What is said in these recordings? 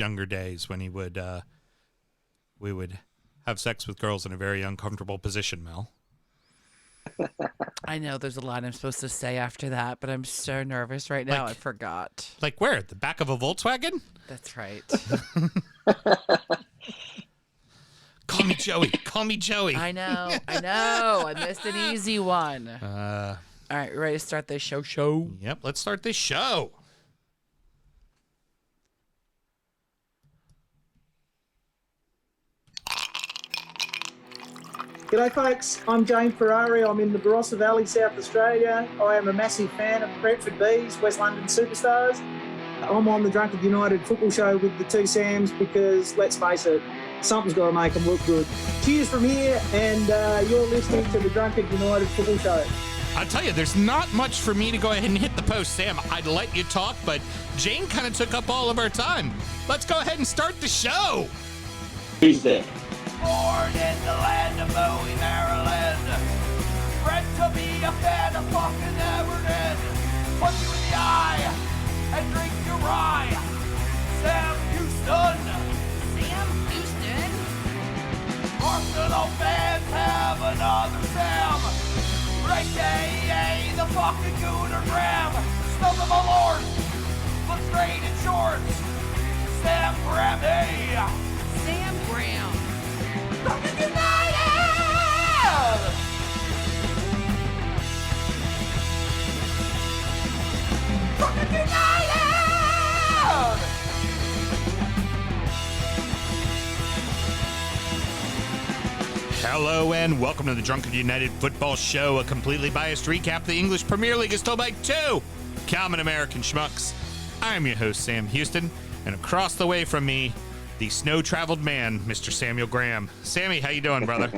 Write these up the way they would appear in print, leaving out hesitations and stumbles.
younger days when we would have sex with girls in a very uncomfortable position, Mel. I know there's a lot I'm supposed to say after that, but I'm so nervous right now. I forgot. Like where? The back of a Volkswagen? That's right. Call me Joey. Call me Joey. I know. I missed an easy one. All right, ready to start this show? Yep, let's start this show. G'day folks, I'm James Ferrari. I'm in the Barossa Valley, South Australia. I am a massive fan of Brentford Bees, West London Superstars. I'm on the Drunkard United football show with the two Sams because, let's face it, something's got to make them look good. Cheers from here, and you're listening to the Drunkard United football show. I'll tell you, there's not much for me to go ahead and hit the post. Sam, I'd let you talk, but Jane kind of took up all of our time. Let's go ahead and start the show. Who's there? Born in the land of Bowie, Maryland. Bred to be a fan of fucking Everton. Punch you in the eye and drink your rye. Sam Houston. Sam Houston? Arsenal fans have another Sam. AKA the fucking Gooner Graham. Smell the Malort. Looks great in shorts. Sam Graham. Sam Graham. Drunkard United! Drunkard United! Hello and welcome to the Drunkard United Football Show, a completely biased recap of the English Premier League is told by two common American schmucks. I'm your host, Sam Houston, and across the way from me, the snow-traveled man, Mr. Samuel Graham. Sammy, how you doing, brother?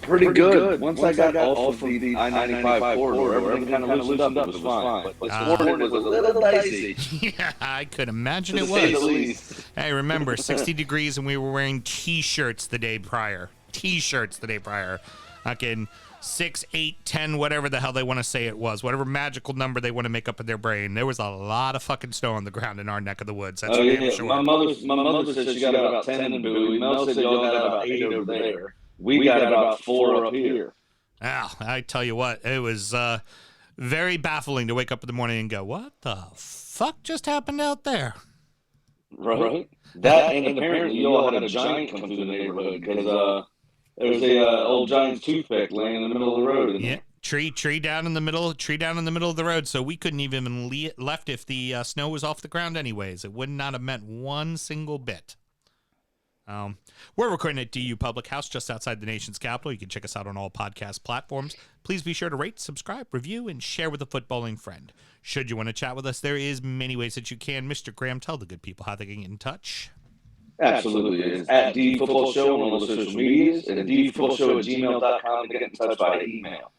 Pretty good. Once I got off of the I-95 corridor, everything kind of loosened up. It was fine. But this morning was a little dicey. Yeah, I could imagine it To say the was. least. Hey, remember, 60 degrees and we were wearing T-shirts the day prior. Fucking 6, 8, 10, whatever the hell they want to say it was. Whatever magical number they want to make up in their brain. There was a lot of fucking snow on the ground in our neck of the woods. That's for damn sure. My mother said she got about 10 in Bowie. Mel said y'all got about 8 over there. We got about 4 up here. Well, I tell you what, it was very baffling to wake up in the morning and go, what the fuck just happened out there? Right? That and apparently y'all had a giant come through the neighborhood because there was a old giant's toothpick laying in the middle of the road. Yeah, tree down in the middle of the road. So we couldn't even left if the snow was off the ground anyways. It would not have meant one single bit. We're recording at DU Public House just outside the nation's capital. You can check us out on all podcast platforms. Please be sure to rate, subscribe, review, and share with a footballing friend. Should you want to chat with us, there is many ways that you can. Mr. Graham, tell the good people how they can get in touch. Absolutely. It's at DUfootballshow on all the social medias and DUfootballshow@gmail.com to get in touch by email.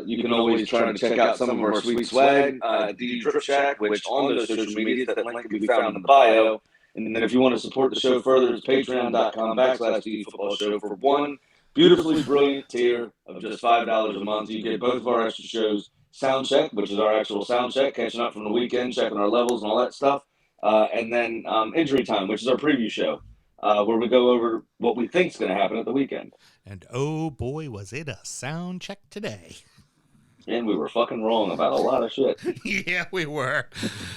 You can always try to check out some of our sweet swag, DU Drip Shack, which on those social medias, that link can be found in the bio. And then if you want to support the show further, it's patreon.com/DUfootballshow for one beautifully brilliant tier of just $5 a month. You get both of our extra shows, Sound Check, which is our actual sound check, catching up from the weekend, checking our levels and all that stuff. And then Injury Time, which is our preview show, where we go over what we think is going to happen at the weekend. And oh boy, was it a sound check today. And we were fucking wrong about a lot of shit. Yeah, we were.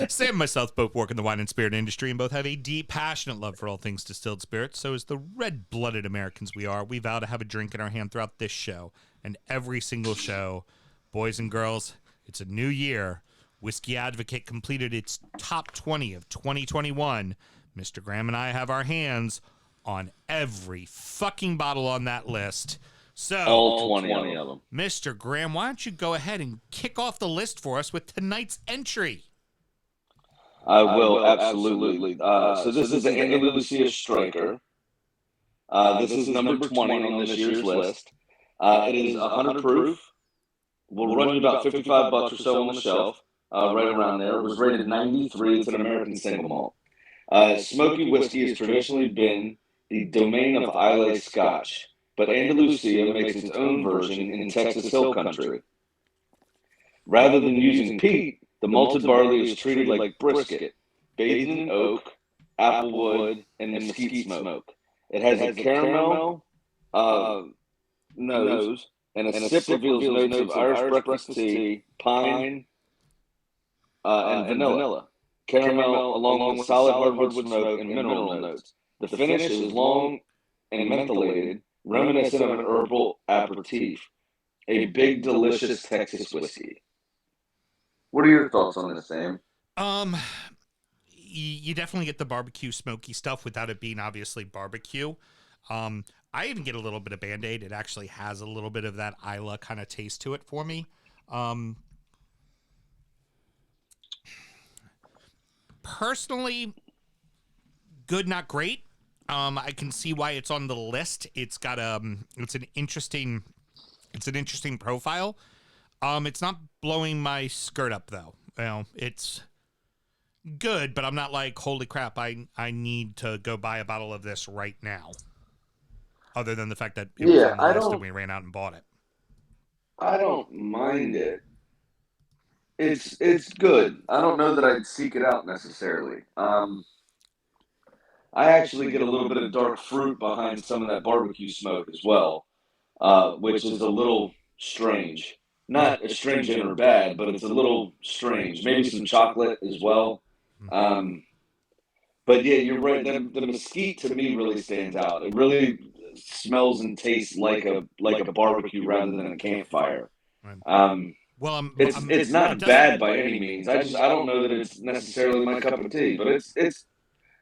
Sam and myself both work in the wine and spirit industry and both have a deep, passionate love for all things distilled spirits. So as the red-blooded Americans we are, we vow to have a drink in our hand throughout this show and every single show. Boys and girls, it's a new year. Whiskey Advocate completed its top 20 of 2021. Mr. Graham and I have our hands on every fucking bottle on that list. So, all 20 of them. Mr. Graham, why don't you go ahead and kick off the list for us with tonight's entry? I will, absolutely. So this is the Andalusia Striker. This is number 20 on this year's list. It is 100 proof. Will run you about $55 or so on the shelf, right around there. It was rated 93. It's an American single malt. Smoky whiskey has traditionally been the domain of Islay Scotch, but Andalusia makes its own version in Texas Hill Country. Rather than using peat, the malted barley is treated like brisket, bathed in oak, applewood, and mesquite smoke. It has a caramel nose, and a sip reveals notes of Irish breakfast tea, pine, and vanilla. Caramel, along with solid hardwood smoke and mineral notes. The finish is long and mentholated, reminiscent of an herbal aperitif. A big, delicious Texas whiskey. What are your thoughts on this, Sam? You definitely get the barbecue smoky stuff without it being obviously barbecue. I even get a little bit of Band-Aid. It actually has a little bit of that Isla kind of taste to it for me. Personally, good, not great. I can see why it's on the list. It's got it's an interesting profile. It's not blowing my skirt up though. You know, it's good, but I'm not like, holy crap, I need to go buy a bottle of this right now. Other than the fact that it was on the list and we ran out and bought it. I don't mind it. It's good. I don't know that I'd seek it out necessarily. I actually get a little bit of dark fruit behind some of that barbecue smoke as well, which is a little strange. Not astringent or bad, but it's a little strange. Maybe some chocolate as well. But yeah, you're right. The mesquite to me really stands out. It really smells and tastes like a barbecue rather than a campfire. Well, it's not bad by any means. I don't know that it's necessarily my cup of tea, but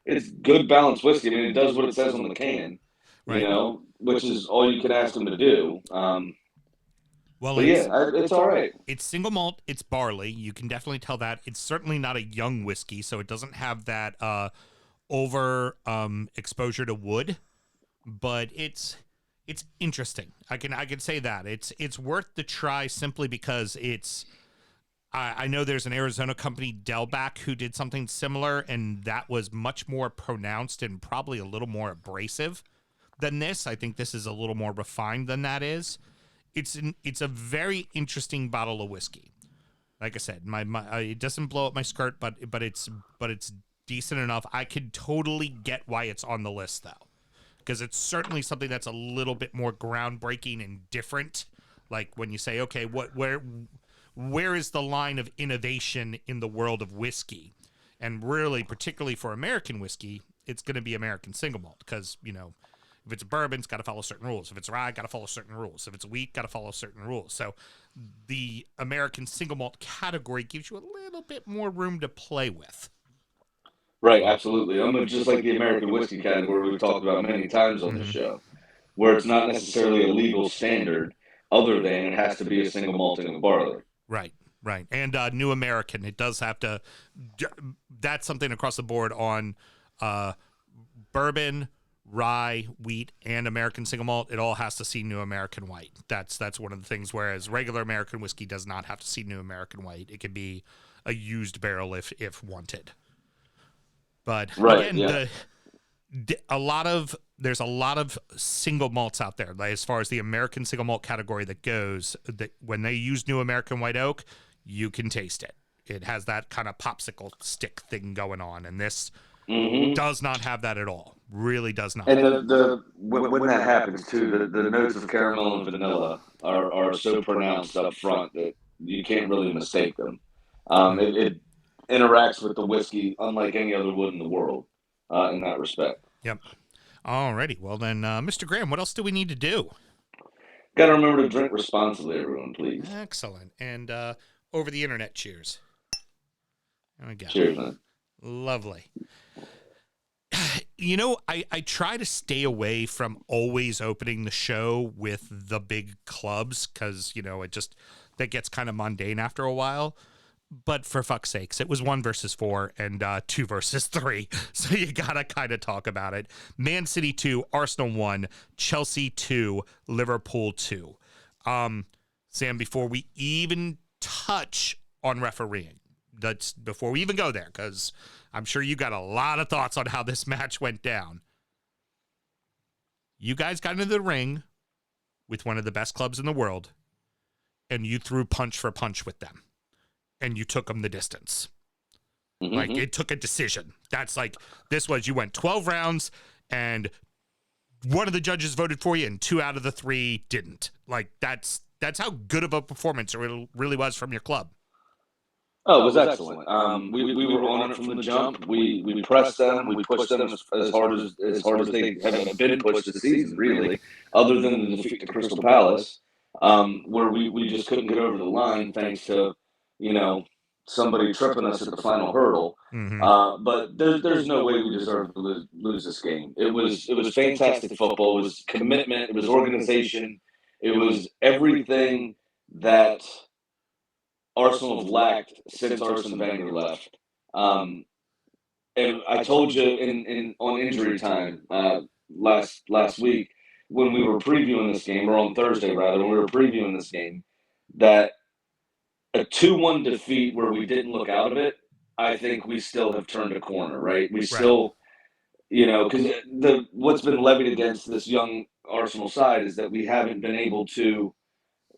it's good balanced whiskey. I mean, it does what it says on the can, right. You know, which is all you can ask them to do. Well, but it's all right. It's single malt. It's barley. You can definitely tell that. It's certainly not a young whiskey, so it doesn't have that over exposure to wood. But it's interesting. I can say that it's worth the try simply because it's. I know there's an Arizona company, Delback, who did something similar, and that was much more pronounced and probably a little more abrasive than this. I think this is a little more refined than that is. It's a very interesting bottle of whiskey. Like I said, my it doesn't blow up my skirt, but it's decent enough. I could totally get why it's on the list though, because it's certainly something that's a little bit more groundbreaking and different. Like when you say, okay, where is the line of innovation in the world of whiskey? And really, particularly for American whiskey, it's going to be American single malt because, you know, if it's bourbon, it's got to follow certain rules. If it's rye, got to follow certain rules. If it's wheat, got to follow certain rules. So the American single malt category gives you a little bit more room to play with. Right, absolutely. Just like the American whiskey category we've talked about many times on the show, where it's not necessarily a legal standard other than it has to be a single malting of barley. Right. And New American, it does have to, that's something across the board on bourbon, rye, wheat, and American single malt. It all has to see New American white. That's one of the things, whereas regular American whiskey does not have to see New American white. It could be a used barrel if wanted. But again, there's a lot of single malts out there. Like, as far as the American single malt category that goes, that when they use New American white oak, you can taste it. It has that kind of popsicle stick thing going on, and this does not have that at all. Really does not. And when that happens too, the notes of caramel and vanilla are so pronounced up front that you can't really mistake them. It interacts with the whiskey unlike any other wood in the world in that respect. Yep. Alrighty. Well then, Mr. Graham, what else do we need to do? Got to remember to drink responsibly, everyone, please. Excellent. And over the internet, cheers. There we go. Cheers, man. Lovely. You know, I try to stay away from always opening the show with the big clubs because, you know, that gets kind of mundane after a while. But for fuck's sakes, it was 1 versus 4 and 2 versus 3. So you got to kind of talk about it. Man City 2, Arsenal 1, Chelsea 2, Liverpool 2. Sam, before we even touch on refereeing, before we even go there, because I'm sure you got a lot of thoughts on how this match went down. You guys got into the ring with one of the best clubs in the world, and you threw punch for punch with them. And you took them the distance. Like, it took a decision. That's like, this was, you went 12 rounds, and one of the judges voted for you, and 2 out of the 3 didn't. Like, that's how good of a performance it really was from your club. Oh, it was excellent. We were on it from the jump. We pressed them. We pushed them as hard as they have been pushed this season, really, other than the defeat to Crystal Palace, where we just couldn't get over the line thanks to, somebody tripping us at the final hurdle. But there's no way we deserve to lose this game. It was fantastic football. It was commitment. It was organization. It was everything that Arsenal have lacked since Arsene Wenger left. And I told you on injury time last week when we were previewing this game, or on Thursday rather, when we were previewing this game, that a 2-1 defeat where we didn't look out of it, I think we still have turned a corner, right? We still, because what's been levied against this young Arsenal side is that we haven't been able to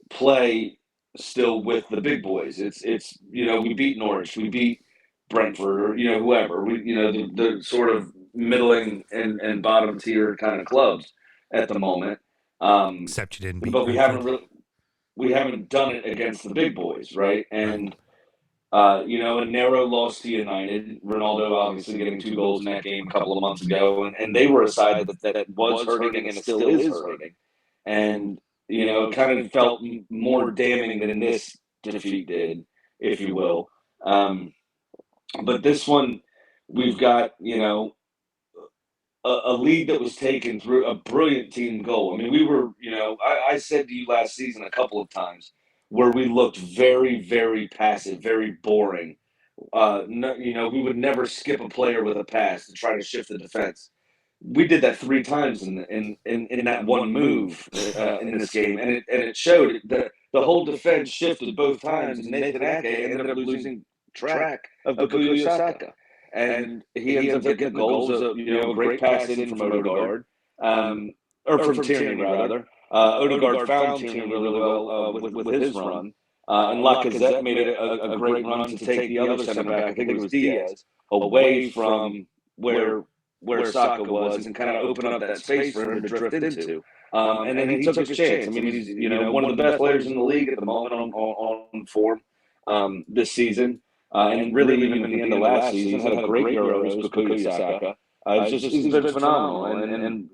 play still with the big boys. It's we beat Norwich, we beat Brentford, or whoever. We the sort of middling and bottom tier kind of clubs at the moment. Except you didn't beat but Brentford. we haven't done it against the big boys, right? And a narrow loss to United. Ronaldo obviously getting 2 goals in that game a couple of months ago, and they were a side that was hurting and it still is hurting. And it kind of felt more damning than this defeat did, if you will. But this one, we've got, a lead that was taken through a brilliant team goal. I mean, we were, I said to you last season a couple of times where we looked very, very passive, very boring. We would never skip a player with a pass to try to shift the defense. We did that 3 times in that one move in this game, and it showed that the whole defense shifted both times, and Nathan Ake ended up losing track of Bukayo Saka, and he ends up getting goals. A great pass in from Odegaard, or from Tierney rather. Odegaard found Tierney really well with his run, and Lacazette made it a great run to take the other center back. I think it was Diaz away from where Saka was and kind of open up that space for him to drift into. And then he took his chance. I mean, he's one of the best players in the league at the moment on form this season. And really, even at the end of last season, had a great Euros, Bukayo Saka. He's been phenomenal. And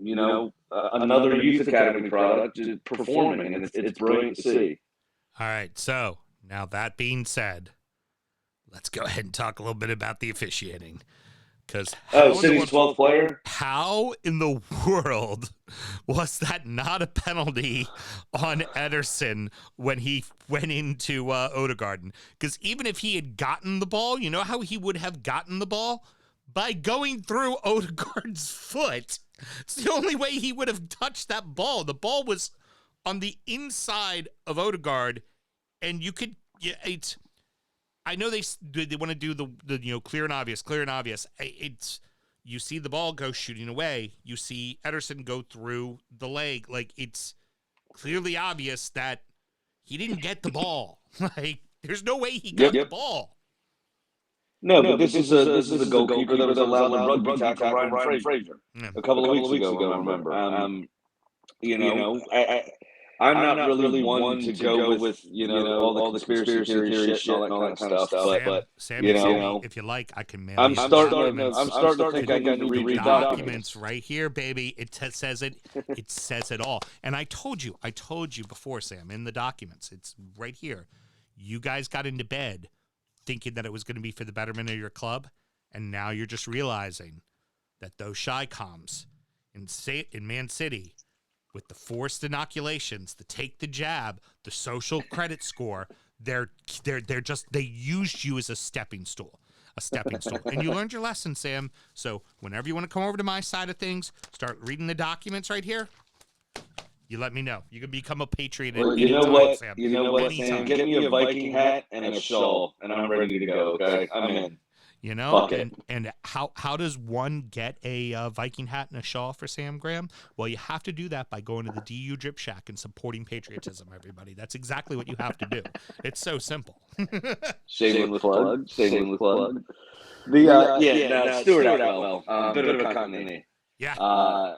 another youth academy product is performing, and it's brilliant to see. All right, so now that being said, let's go ahead and talk a little bit about the officiating. Because City's 12th player? How in the world was that not a penalty on Ederson when he went into Odegaard? Because even if he had gotten the ball, you know how he would have gotten the ball? By going through Odegaard's foot. It's the only way he would have touched that ball. The ball was on the inside of Odegaard, and you could... I know they want to do the clear and obvious. It's you see the ball go shooting away. You see Ederson go through the leg. Like, it's clearly obvious that he didn't get the ball. Like, there's no way he got the ball. No, but this is a goalkeeper that was allowed the rugby tackle Ryan Fraser a couple of weeks ago. I remember. I'm not really one to go with all the conspiracy theory shit and all that kind of stuff. But Sam, if you like, I can mail I'm you starting to think I need to read documents right here, baby. It says it. It says it all. And I told you before, Sam, in the documents, it's right here. You guys got into bed thinking that it was going to be for the betterment of your club, and now you're just realizing that those shy comms in Man City, with the forced inoculations, the take the jab, the social credit score, they used you as a stepping stool. And you learned your lesson, Sam. So whenever you want to come over to my side of things, start reading the documents right here, you let me know. You can become a patriot. Well, you know what, Sam? Get me a Viking hat and a shawl, and I'm ready to go. Okay, I'm in. You know, Fuck it. and how does one get a Viking hat and a shawl for Sam Graham? Well, you have to do that by going to the DU Drip Shack and supporting patriotism, everybody. That's exactly what you have to do. It's so simple. Shameless plug. Shameless plug. The Stuart Atwell, bit of a continuity. Yeah.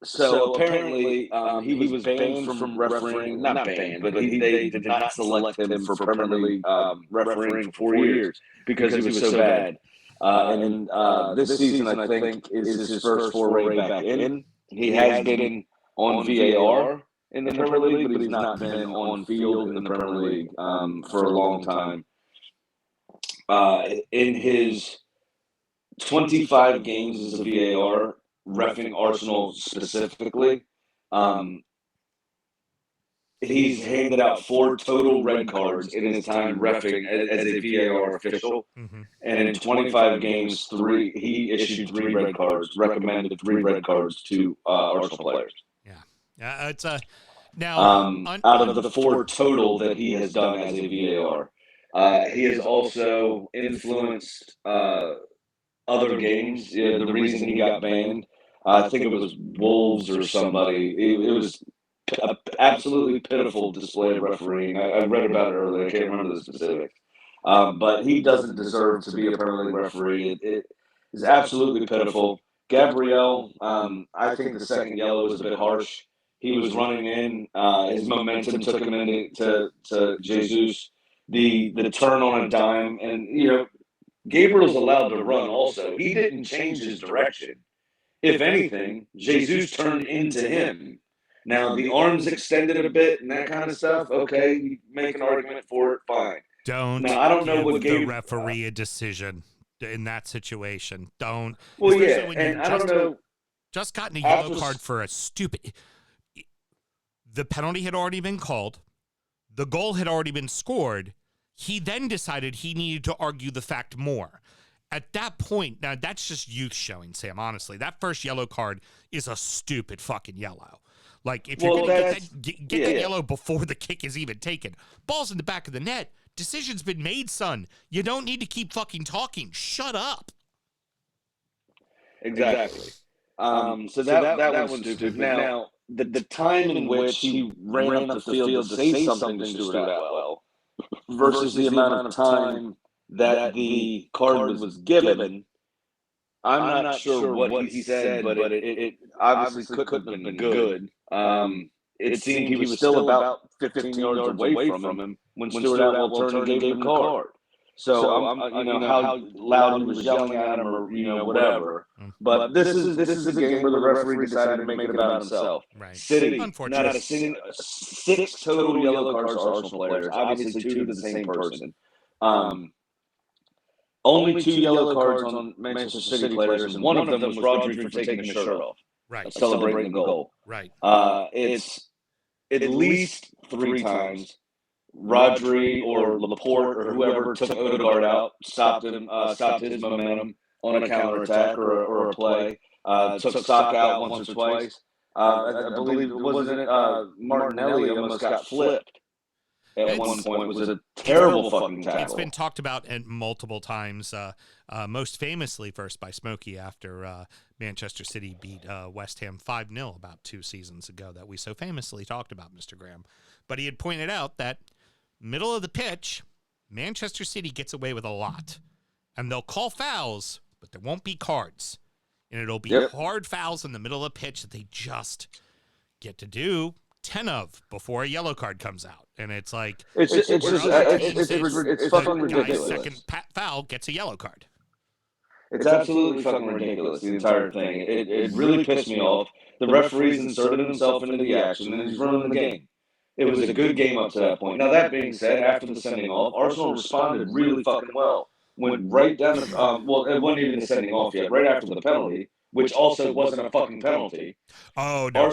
So apparently, he was banned from refereeing. Not banned, but they did not select him for Premier League refereeing for 4 years because he was so bad. And this season, I think, is his first foray back in. He has been on VAR in the Premier League, but he's not been on field in the Premier League for a long time. In his 25 games as a VAR, reffing Arsenal specifically, he's handed out 4 total red cards in his time reffing as a VAR official. Mm-hmm. And in 25 games, he issued 3 red cards, recommended 3 red cards to Arsenal players. Yeah, it's a now out of the 4 total that he has done as a VAR. He has also influenced other games. The reason he got banned, I think it was Wolves or somebody. It was an absolutely pitiful display of refereeing. I read about it earlier. I can't remember the specifics. But he doesn't deserve to be a Premier League referee. It is absolutely pitiful. Gabriel, I think the second yellow was a bit harsh. He was running in. His momentum took him into Jesus. The turn on a dime, and Gabriel's allowed to run also. He didn't change his direction. If anything, Jesus turned into him. Now, the arms extended a bit and that kind of stuff, okay, you make an argument for it, fine. I don't know what the referee a decision in that situation. Don't. Well, yeah, and I don't know. Just gotten a yellow card for a stupid. The penalty had already been called. The goal had already been scored. He then decided he needed to argue the fact more. At that point, now that's just youth showing, Sam, honestly. That first yellow card is a stupid fucking yellow. Like, if you're going to get that yellow before the kick is even taken. Ball's in the back of the net. Decision's been made, son. You don't need to keep fucking talking. Shut up. Exactly. So that was stupid. Now, the time in which he ran up the field to say something to Stuart Atwell versus the amount of time that the card was given, I'm not sure what he said, but it obviously couldn't have been good. It seemed he was still about 15 yards away from him when Stuart Atwell turned and gave him the card. So how loud he was yelling at him or whatever. But this is a game where the referee decided to make it about himself. Right. City, not a 6 total yellow cards to Arsenal players. Obviously 2 to the same person. Only 2 yellow cards on Manchester City players, and one of them was Rodri for taking his shirt off. Right. Celebrating the goal. Right. It's at least 3 times. Rodri or Laporte or whoever took Odegaard out, stopped his momentum on a counterattack or a play. Took Saka out once or twice. I believe Martinelli almost got flipped at one point. It was a terrible fucking tackle. It's been talked about multiple times, most famously first by Smokey after Manchester City beat West Ham 5-0 about 2 seasons ago that we so famously talked about, Mr. Graham. But he had pointed out that middle of the pitch, Manchester City gets away with a lot. And they'll call fouls, but there won't be cards. And it'll be hard fouls in the middle of the pitch that they just get to do 10 of before a yellow card comes out. And it's like, it's fucking ridiculous. Second foul gets a yellow card. It's absolutely fucking ridiculous, the entire thing. It really pissed me off. The referee's inserted himself into the action, and he's running the game. It was a good game up to that point. Now, that being said, after the sending off, Arsenal responded really fucking well. Went right down the it wasn't even the sending off yet, right after the penalty, which also wasn't a fucking penalty. Oh, no,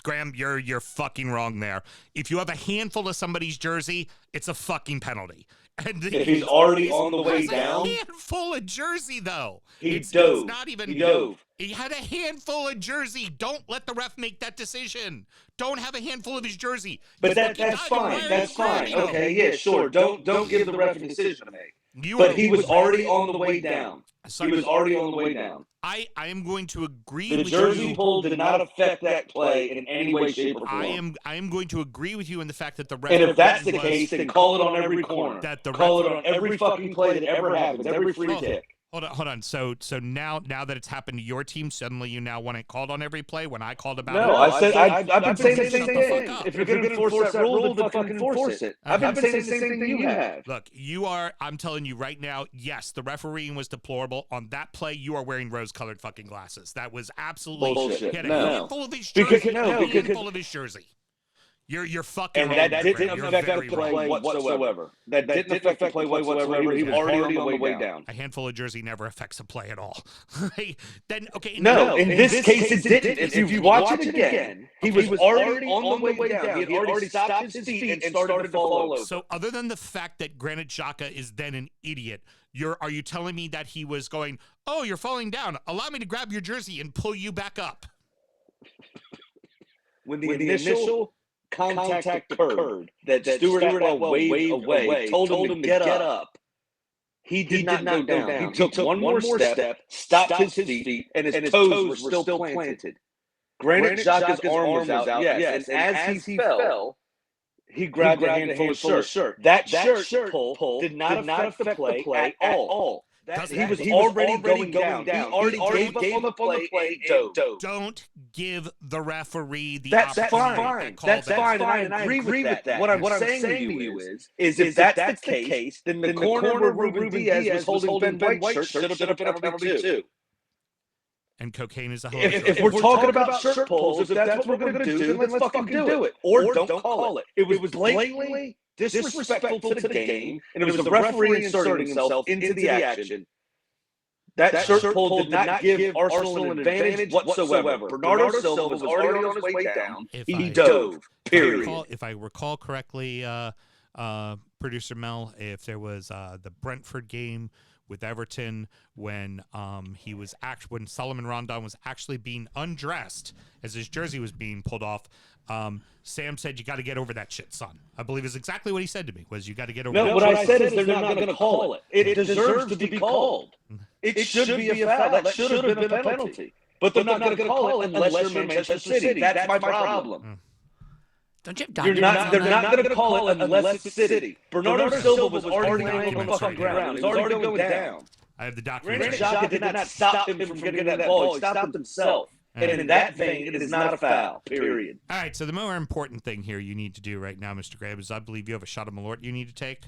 Graham, you're fucking wrong there. If you have a handful of somebody's jersey, it's a fucking penalty. And if he's already on the way down? He had a handful of jersey, though. It's not even. He dove. He had a handful of jersey. Don't let the ref make that decision. Don't have a handful of his jersey. But that's fine. That's fine. Okay, yeah, sure. Don't give the ref a decision to make. But he was already on the way down. He was already on the way down. I am going to agree The with jersey you. pull did not affect that play in any way, shape, or form. I am going to agree with you in the fact that the And referee if that's the case, then call it on every corner. Call it on every fucking play that ever happens, every free kick. Hold on. So now that it's happened to your team, suddenly you now want it called on every play when I called about it? No, I've been saying the same Shut the fuck thing. up. If you're going to enforce that rule, then fucking enforce it. I've been saying the same thing that you have. Look, I'm telling you right now, yes, the refereeing was deplorable. On that play, you are wearing rose-colored fucking glasses. That was absolutely bullshit. He had a No. handful of his jersey. Because handful of his jersey. You're fucking and wrong. that didn't You're affect very the wrong. play whatsoever. That didn't affect the play whatsoever. He was already on the way down. A handful of jersey never affects a play at all. Then okay. No, in this case it didn't. If you watch it again, he was already on the way down. He had already stopped his feet and started to fall over. So other than the fact that Granit Xhaka is then an idiot, are you telling me that he was going, "Oh, you're falling down. Allow me to grab your jersey and pull you back up"? When the initial contact occurred, that Stuart Atwell waved away, told him to get up. He did not go down. He took one more step, stopped his feet, and his toes were still planted. Granit Xhaka's arm was out, yes, and as he fell, he grabbed a handful of shirt. That shirt pull did not affect the play at all. He was already going down. He already gave up on the play and dove. Don't give the referee the That's opportunity fine. That's fine, and I agree with that. What I'm saying to you is if that's the case, then the corner where Ruben Diaz was holding Ben White's shirt should have been a penalty too. And cocaine is a hoax. If we're talking about shirt pulls, if that's what we're going to do, then let's fucking do it. Or don't call it. It was blatantly disrespectful to the game, and it was the referee inserting himself into the action. That shirt pull did not give Arsenal an advantage whatsoever. Bernardo Silva was already on his way down. He dove, period. If I recall correctly, producer Mel, if there was the Brentford game with Everton when when Solomon Rondon was actually being undressed as his jersey was being pulled off, Sam said, "You got to get over that shit, son." I believe is exactly what he said to me. Was you got to get over. No, what I said is they're not going to call it. It deserves to be called. It should be a foul. That should have been a penalty. But they're not going to call it unless you're Manchester City. That's my problem. Don't you have They're not going to call it unless it's City. Bernardo Silva was already laying on the fucking ground. He was already going down. I have the document. Granit Xhaka did not stop him from getting that ball. He stopped himself. And in that vein, it is not a foul, period. All right, so the more important thing here you need to do right now, Mr. Grabe, is I believe you have a shot of Malort you need to take.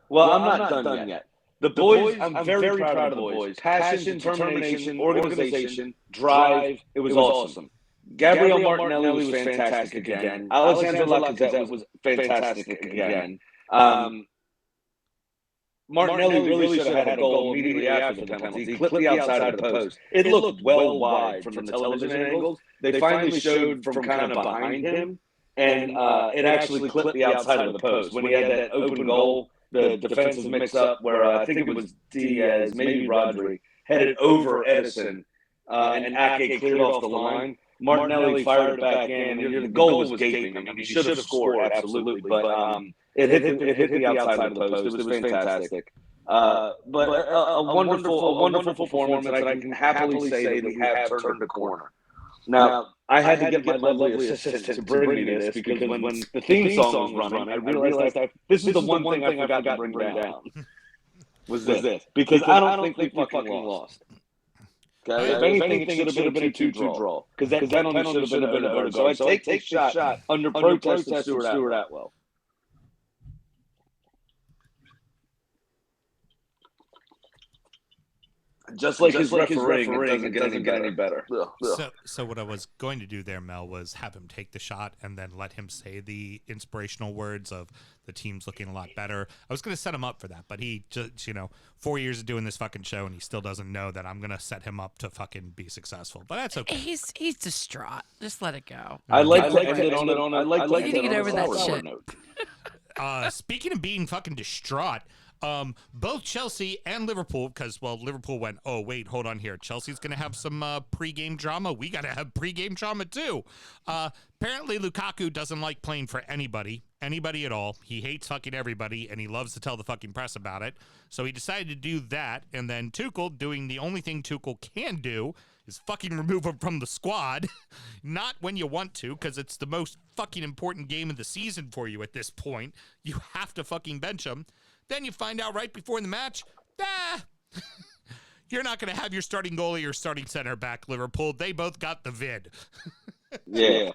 Well, I'm not done yet. The boys, I'm very proud of the boys. Passion, determination, organization, drive. It was awesome. Gabriel Martinelli was fantastic again. Alexander Lacazette was fantastic again. Martinelli really should have had a goal immediately after the penalty. He clipped the outside of the post. It looked well wide from the television angles. They finally showed from kind of behind him, and it actually clipped the outside of the post. When he had that open goal, the defensive mix-up where I think it was Diaz, maybe Rodri, headed over Edison, and Ake cleared off the line. Martinelli fired it back in, and the goal was gaping. I mean, he should have scored, absolutely, but it hit the outside of the post. It was fantastic. But a wonderful performance, and I can happily say that we have turned a corner. Now, I had to get my lovely assistant to bring me this because when the theme song was running, I realized this is the one thing I forgot to bring down. Was this. Because I don't think we fucking lost. Okay? If anything, it should have been a 2-2 draw. Because that penalty should have been a vote. So I take the shot under protest of Stuart Atwell. Just like his refereeing, it doesn't get any better. So what I was going to do there, Mel, was have him take the shot and then let him say the inspirational words of the team's looking a lot better. I was going to set him up for that, but he just, 4 years of doing this fucking show and he still doesn't know that I'm going to set him up to fucking be successful. But that's okay. He's distraught. Just let it go. I like to end it on it. I like to get over that shit. Speaking of being fucking distraught, Both Chelsea and Liverpool, because, well, Liverpool went, oh, wait, hold on here. Chelsea's going to have some pregame drama. We got to have pregame drama, too. Apparently, Lukaku doesn't like playing for anybody at all. He hates fucking everybody, and he loves to tell the fucking press about it. So he decided to do that, and then Tuchel, doing the only thing Tuchel can do, is fucking remove him from the squad. Not when you want to, because it's the most fucking important game of the season for you at this point. You have to fucking bench him. Then you find out right before the match, you're not going to have your starting goalie or starting center back, Liverpool. They both got the vid. Yeah.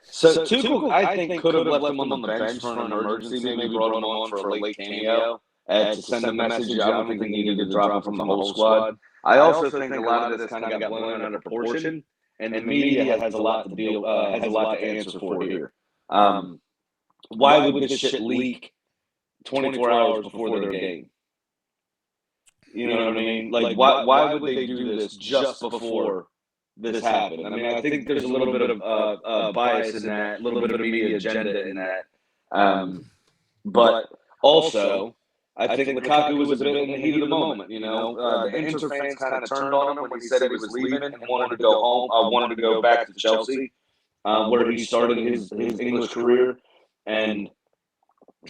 So Tuchel, I think, could have left him on the bench for an emergency, maybe brought him on for a late cameo to send a message. I don't think he needed to drop him from the whole squad. I also think a lot of this kind of got blown out of proportion, and the media has a lot to answer for here. Why would this shit leak 24 hours before their game? You know what I mean? Like, why would they do this just before this happened? I mean, I think there's a little bit of bias in that, a little bit of media agenda in that. But also, I think Lukaku was a bit in the heat of the moment. You know, the Inter fans kind of turned on him when he said he was leaving and wanted to go home. Wanted to go back to Chelsea, where he started his English career, and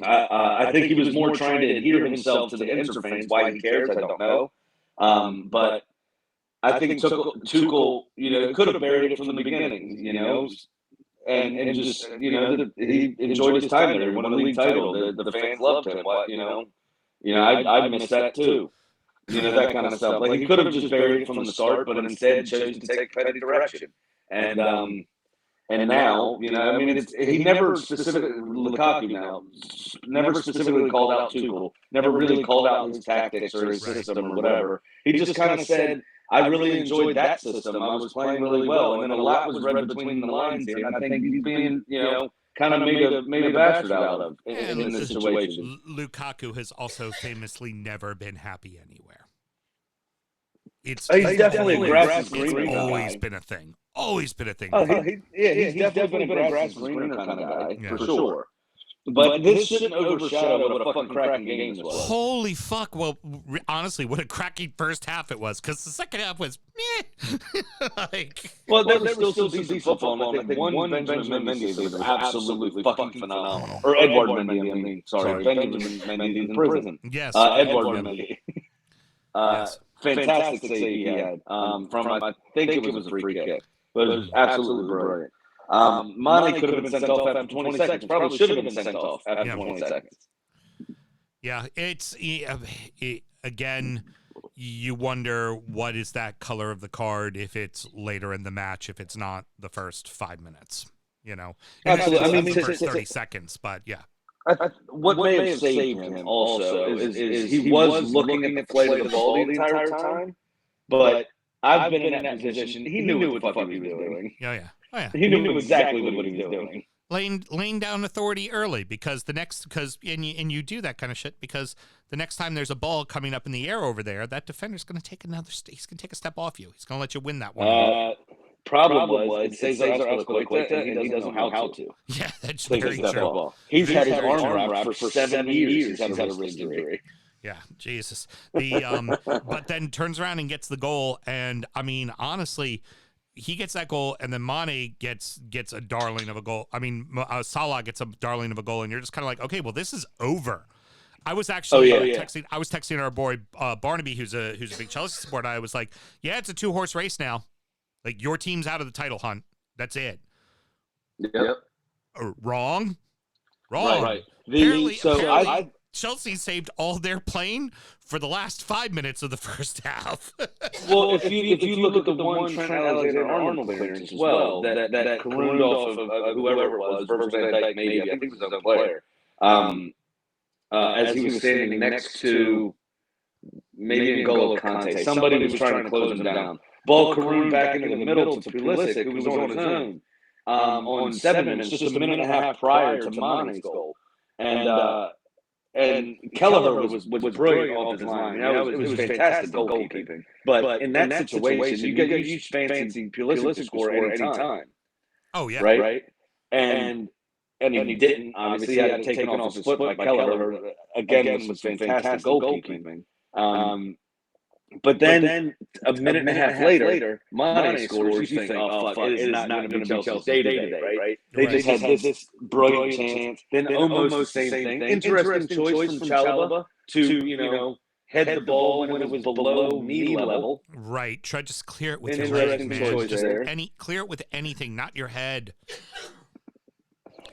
I think he was more trying to adhere himself to the Inter fans. Why he cares, I don't know. But I think Tuchel, could have buried it from the beginning, and just, he enjoyed his time there. He won a league title. The fans loved him. I miss that too. That kind of stuff. Like, he could have just buried it from the start, but instead chose to take a petty direction. And now, he never specifically, Lukaku now, never specifically called out Tuchel, never really called out his tactics or his system or whatever. He just kind of said, I really enjoyed that system. I was playing really well. And then a lot was read between the lines here. And I think he's being, kind of made a bastard out of in this situation. Lukaku has also famously never been happy anywhere. He's definitely a grass greener It's guy. always been a thing. Always been a thing. He's definitely been a grass greener kind of guy, for sure. But this shouldn't overshadow what a fucking cracking game this was. Holy fuck. Well, honestly, what a cracking first half it was, because the second half was meh. Well, there was still some decent football, and I think one Benjamin Mendy was absolutely fucking phenomenal. Or Edward Mendy, I mean. Sorry, Benjamin Mendy's in prison. Yes. Edward Mendy. Yes. Fantastic save he had from, I think it was a free kick. But it was absolutely brilliant. Mane could have been sent off after 20 seconds. Probably should have been sent off after 20 seconds. Yeah, again, you wonder what is that color of the card if it's later in the match, if it's not the first 5 minutes, Absolutely. I mean, the first 30 seconds, but yeah. What may have saved him also is he was looking at the flight of the ball the entire time, but I've been in that position. He knew what the fuck he was doing. Oh, yeah. He knew exactly what he was doing. Laying down authority early, because and you do that kind of shit because the next time there's a ball coming up in the air over there, that defender's going to take he's going to take a step off you. He's going to let you win that one. Problem was, it says Azpilicueta, and he doesn't know how to. Yeah, that's very true. He's had his arm wrapped for 7 years. He's had a wrist injury. Yeah, Jesus. But then turns around and gets the goal, and I mean, honestly, he gets that goal, and then Mane gets a darling of a goal. I mean, Salah gets a darling of a goal, and you're just kind of like, okay, well, this is over. I was actually texting. I was texting our boy Barnaby, who's a big Chelsea supporter. I was like, yeah, it's a 2-horse race now. Like, your team's out of the title hunt. That's it. Yep. Wrong. Right. Apparently, Chelsea saved all their playing for the last 5 minutes of the first half. Well, if you look at the one Trent Alexander-Arnold clearance as well, that careened off of whoever it was, Virgil van Dijk maybe, I think it was his own player, as he was standing next to maybe N'Golo Kante. Somebody was trying to close him down. Ball careened back into the middle to Pulisic, who was on his own on 7 minutes, just a minute and a half prior to Mane's goal. And Kelleher was brilliant off his line. It was fantastic goalkeeping. But in that situation, you fancy Pulisic to score any time. Oh, yeah. Right? And and he didn't. Obviously, he had it taken off his foot by Keller. Again, with some fantastic goalkeeping. But then a minute and a half later, Mane scores. You think, oh, fuck, it is not going to be Chelsea's day today, right? They just had this brilliant chance. Then almost the same thing. Interesting choice from Chalobah to, head the ball when it was below knee level. Right. Try to just clear it with your Interesting legs, man. choice Just there. clear it with anything, not your head.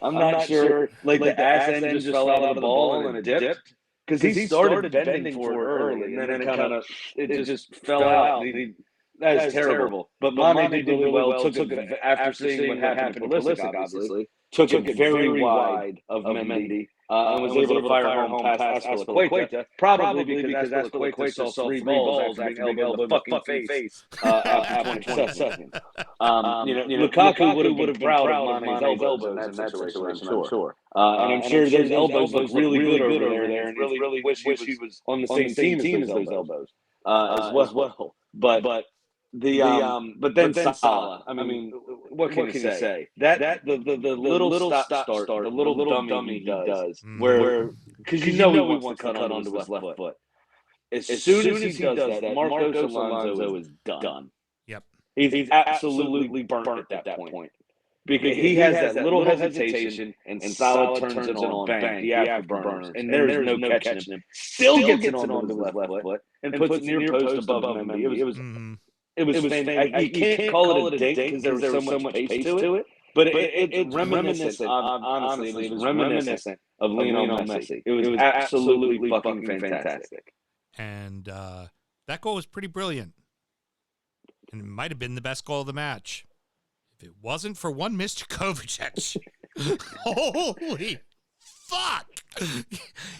I'm not sure. Like the ass end just fell out of the ball and it dipped. Because he started bending for it early, and then it just fell out. That was terrible. But Mane did really well. Took it after seeing what happened to Pulisic, obviously. Took it very wide of Mendy and was able to fire home past Azpilicueta. Probably because Azpilicueta saw three balls after being elbowed in the fucking face after 20 seconds. Lukaku would have been proud of Mane's elbows in that situation, I'm sure. And I'm sure those elbows look really good over there, and really wish he was on the same team as those elbows as well. But then Salah. I mean, what can you say? That the little start, the little dummy he does, where because he wants to cut onto his left foot. As soon as he does that, Marcos Alonso is done. Yep. He's absolutely burnt at that point. Because he has that little hesitation, and Salah turns it on, bang, the afterburners, and there's no catching him. Still gets it on his left foot and puts it near post above Mendy. It was fantastic. You can't call it a dink because there was so much pace to it, but it's reminiscent. Honestly, it was reminiscent of Lionel Messi. It was absolutely fucking fantastic. And that goal was pretty brilliant, and it might have been the best goal of the match. If it wasn't for one Mr. Kovacic. Holy fuck.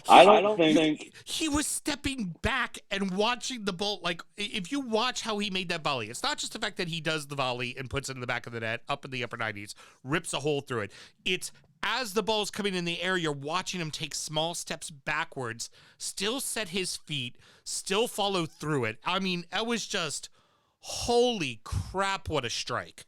I don't think he was stepping back and watching the ball. Like, if you watch how he made that volley, it's not just the fact that he does the volley and puts it in the back of the net, up in the upper 90s, rips a hole through it. It's as the ball's coming in the air, you're watching him take small steps backwards, still set his feet, still follow through it. I mean, it was just, holy crap, what a strike.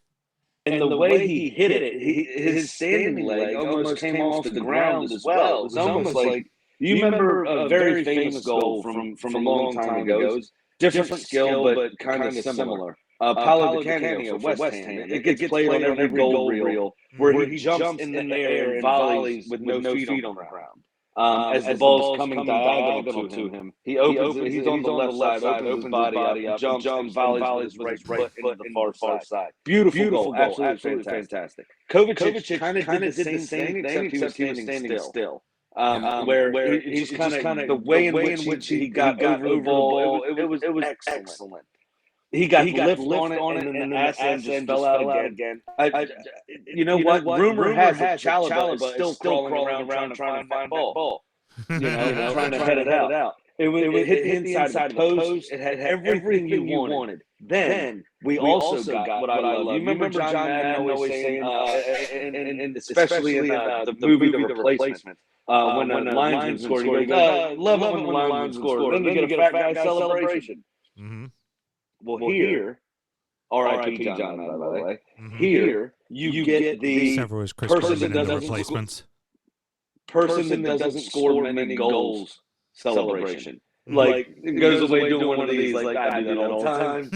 And the way he hit it, his standing leg almost came off the ground as well. It was almost like, you remember a very famous goal from a long time ago. Different skill, but kind of similar. Paulo Di Canio, West Ham. It gets played on every goal reel where he jumps in the air and volleys with no feet on the ground. As the ball's coming diagonal to him, he opens it. He's on the left side, opens his body up, jumps and volleys with his right foot into the far side. Beautiful goal, absolutely fantastic. Kovacic kind of did the same thing, except he was standing still. Where he just kind of the way in which he got over the ball, it was excellent. He got lift on it, and then the ass end just fell out again. You know what? Rumor has it Chalobah is still crawling around trying to find that ball. Trying to head it out. It hit the inside of the post. It had everything you wanted. Then we also got what I love. You remember John Madden always saying, and especially in the movie The Replacement, when the linesman scored, he goes, love it when the linesman scored. Then you get a fat guy celebration. Mm-hmm. Well, here, R.I.P. John, by the way. Mm-hmm. Here, you get the person that doesn't score many goals celebration. Like, it goes away doing one of these, like, I do that all the time.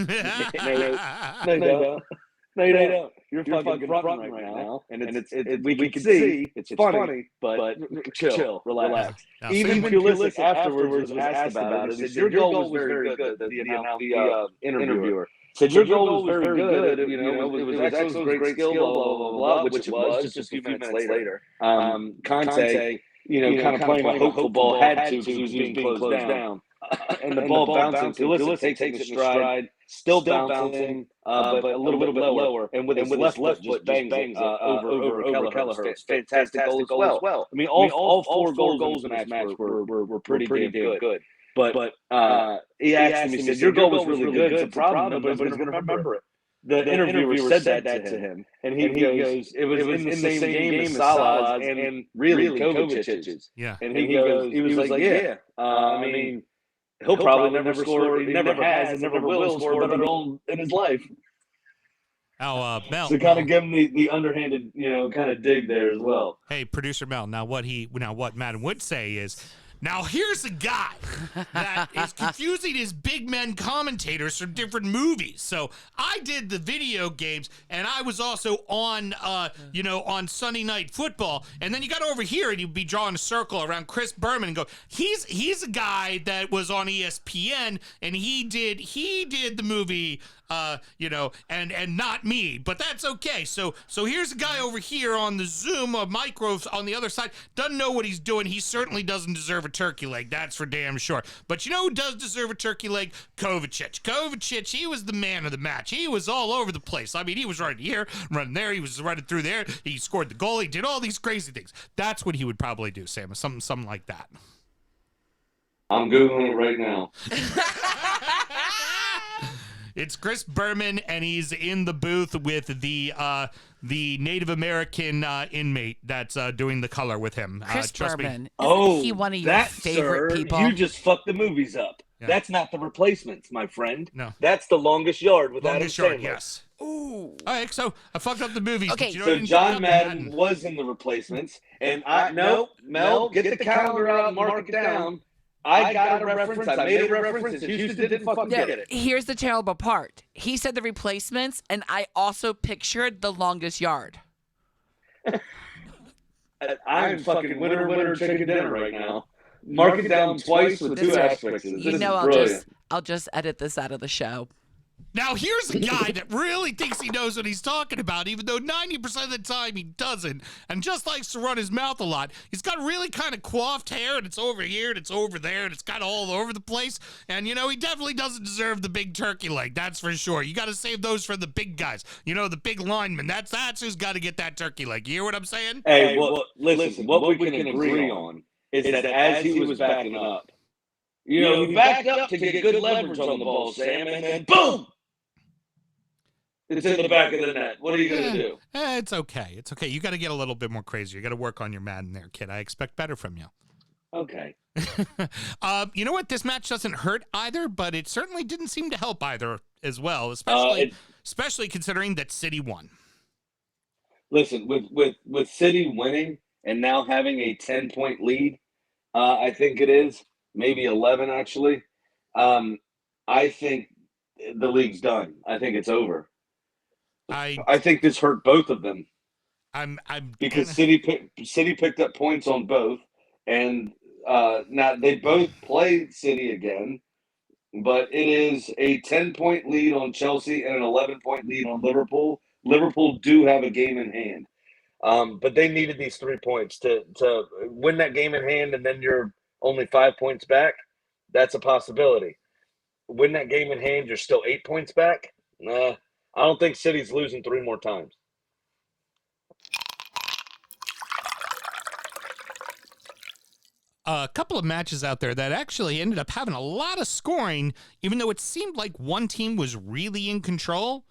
No, you don't. You're fucking fronting right now. And we can see, it's funny, but chill, relax. Even Pulisic afterwards was asked about it. He said, your goal was very good, the interviewer. Said, your goal was very good. It was excellent, great skill, blah, blah, blah, which it was just a few minutes later. Conte, kind of playing a hopeful ball, had to because he was being closed down. And the ball bouncing, Pulisic takes it in stride, still bouncing, but a little bit lower, and with his left foot just bangs over Kelleher. Fantastic goal as well. I mean, all four goals in this match were pretty damn good. But he asked me, he said, your goal was really good. It's a problem, nobody's going to remember it. The interviewer said that to him, and he goes, it was in the same game as Salah's and really Kovacic's. Yeah. And he was like, yeah. I mean, he'll probably never score. He never has and never will score a better goal in his life. Mel. So kind of give him the underhanded, kind of dig there as well. Hey, producer Mel. Now what Madden would say is, now here's a guy that is confusing his big men commentators from different movies. So I did the video games, and I was also on, on Sunday Night Football. And then you got over here, and you'd be drawing a circle around Chris Berman and go, he's a guy that was on ESPN, and he did the movie. And not me, but that's okay. So here's a guy over here on the Zoom micro on the other side, doesn't know what he's doing. He certainly doesn't deserve a turkey leg, that's for damn sure. But you know who does deserve a turkey leg? Kovacic, he was the man of the match. He was all over the place. I mean, he was running here, running there, he was running through there, he scored the goal, he did all these crazy things. That's what he would probably do, Sam, something like that. I'm Googling it right now. It's Chris Berman, and he's in the booth with the Native American inmate that's doing the color with him. Chris Berman. Isn't he one of your favorite people? You just fucked the movies up. Yeah. That's not The Replacements, my friend. No. That's The Longest Yard with Adam Sandler. Yes. Ooh. All right, so I fucked up the movies. Okay. But you know So what I didn't John fuck up Madden was in The Replacements, and Mel, get the calendar out and mark it down. I got a reference. I made a reference, and Houston didn't fucking get it. Here's the terrible part. He said The Replacements, and I also pictured The Longest Yard. I'm fucking winner, chicken dinner right now. Mark it down twice with two asterisks. This is brilliant. I'll just edit this out of the show. Now, here's a guy that really thinks he knows what he's talking about, even though 90% of the time he doesn't, and just likes to run his mouth a lot. He's got really kind of coiffed hair, and it's over here, and it's over there, and it's kind of all over the place. And, he definitely doesn't deserve the big turkey leg, that's for sure. You got to save those for the big guys, the big linemen. That's who's got to get that turkey leg. You hear what I'm saying? Hey, well, listen, what we can agree on is that as he was backing up, he backed up to get good leverage on the ball, Sam, and then boom! It's in the back of the net. What are you going to do? It's okay. It's okay. You got to get a little bit more crazy. You got to work on your Madden there, kid. I expect better from you. Okay. You know what? This match doesn't hurt either, but it certainly didn't seem to help either as well, especially considering that City won. Listen, with City winning and now having a 10-point lead, I think it is, maybe 11 actually, I think the league's done. I think it's over. I think this hurt both of them. Because City picked up points on both, and now they both play City again, but it is a 10-point lead on Chelsea and an 11-point lead on Liverpool. Liverpool do have a game in hand, but they needed these 3 points to win that game in hand, and then you're only 5 points back. That's a possibility. Win that game in hand, you're still 8 points back. I don't think City's losing 3 more times. A couple of matches out there that actually ended up having a lot of scoring, even though it seemed like one team was really in control,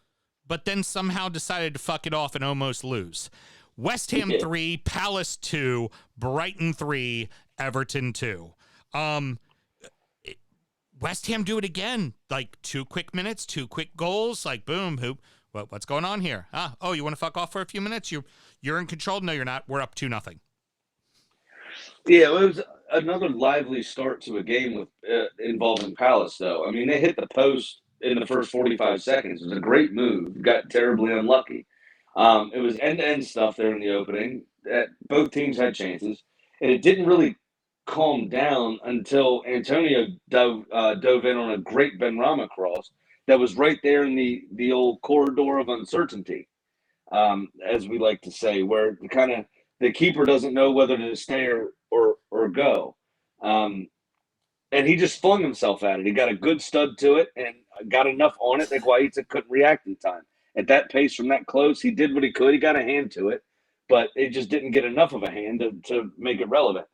but then somehow decided to fuck it off and almost lose. West Ham 3, Palace 2, Brighton 3, Everton 2. West Ham do it again, like 2 quick minutes, 2 quick goals, like boom, hoop. What's going on here? Oh, you want to fuck off for a few minutes? You're in control? No, you're not. We're up 2-0. Yeah, it was another lively start to a game with involving Palace, though. I mean, they hit the post in the first 45 seconds. It was a great move. Got terribly unlucky. It was end-to-end stuff there in the opening. Both teams had chances, and it didn't really calm down until Antonio dove in on a great Benrahma cross that was right there in the old corridor of uncertainty, as we like to say, where the keeper doesn't know whether to stay or go. And he just flung himself at it. He got a good stud to it and got enough on it that Guaita couldn't react in time. At that pace from that close, he did what he could. He got a hand to it, but it just didn't get enough of a hand to make it relevant.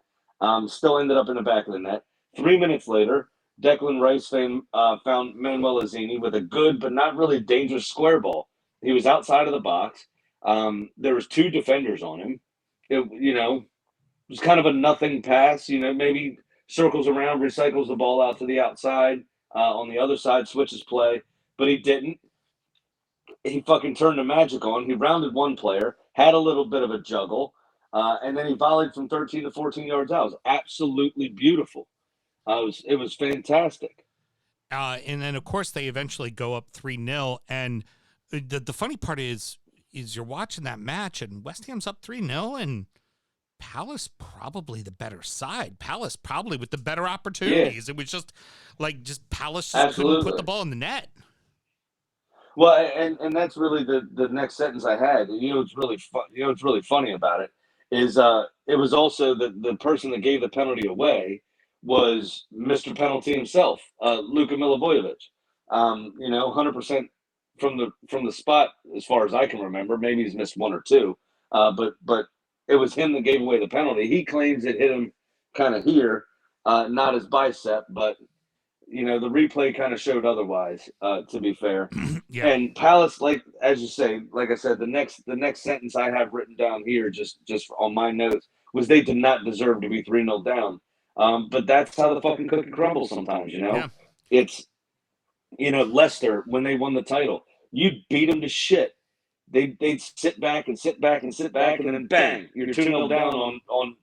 Still ended up in the back of the net. 3 minutes later, Declan Rice found Manuel Lanzini with a good but not really dangerous square ball. He was outside of the box. There was 2 defenders on him. It was kind of a nothing pass. Maybe circles around, recycles the ball out to the outside. On the other side, switches play, but he didn't. he fucking turned the magic on. He rounded one player, had a little bit of a juggle, and then he volleyed from 13 to 14 yards out. It was absolutely beautiful. It was fantastic. And then, of course, they eventually go up 3-0. And the funny part is you're watching that match, and West Ham's up 3-0, and Palace probably the better side. Palace probably with the better opportunities. Yeah. It was just Palace just couldn't put the ball in the net. Well, and that's really the next sentence I had. You know, it's really fun. You know, what's really funny about it is it was also the person that gave the penalty away was Mr. Penalty himself, Luka Milivojevic. 100% from the spot as far as I can remember. Maybe he's missed one or two, but it was him that gave away the penalty. He claims it hit him kind of here, not his bicep, but the replay kind of showed otherwise. To be fair, yeah. And Palace, like as you say, like I said, the next sentence I have written down here, just on my notes, was they did not deserve to be 3-0 down. But that's how the fucking cookie crumbles sometimes. Yeah. It's Leicester when they won the title, you beat them to shit. They'd sit back, and then bang, you're 2-0 down on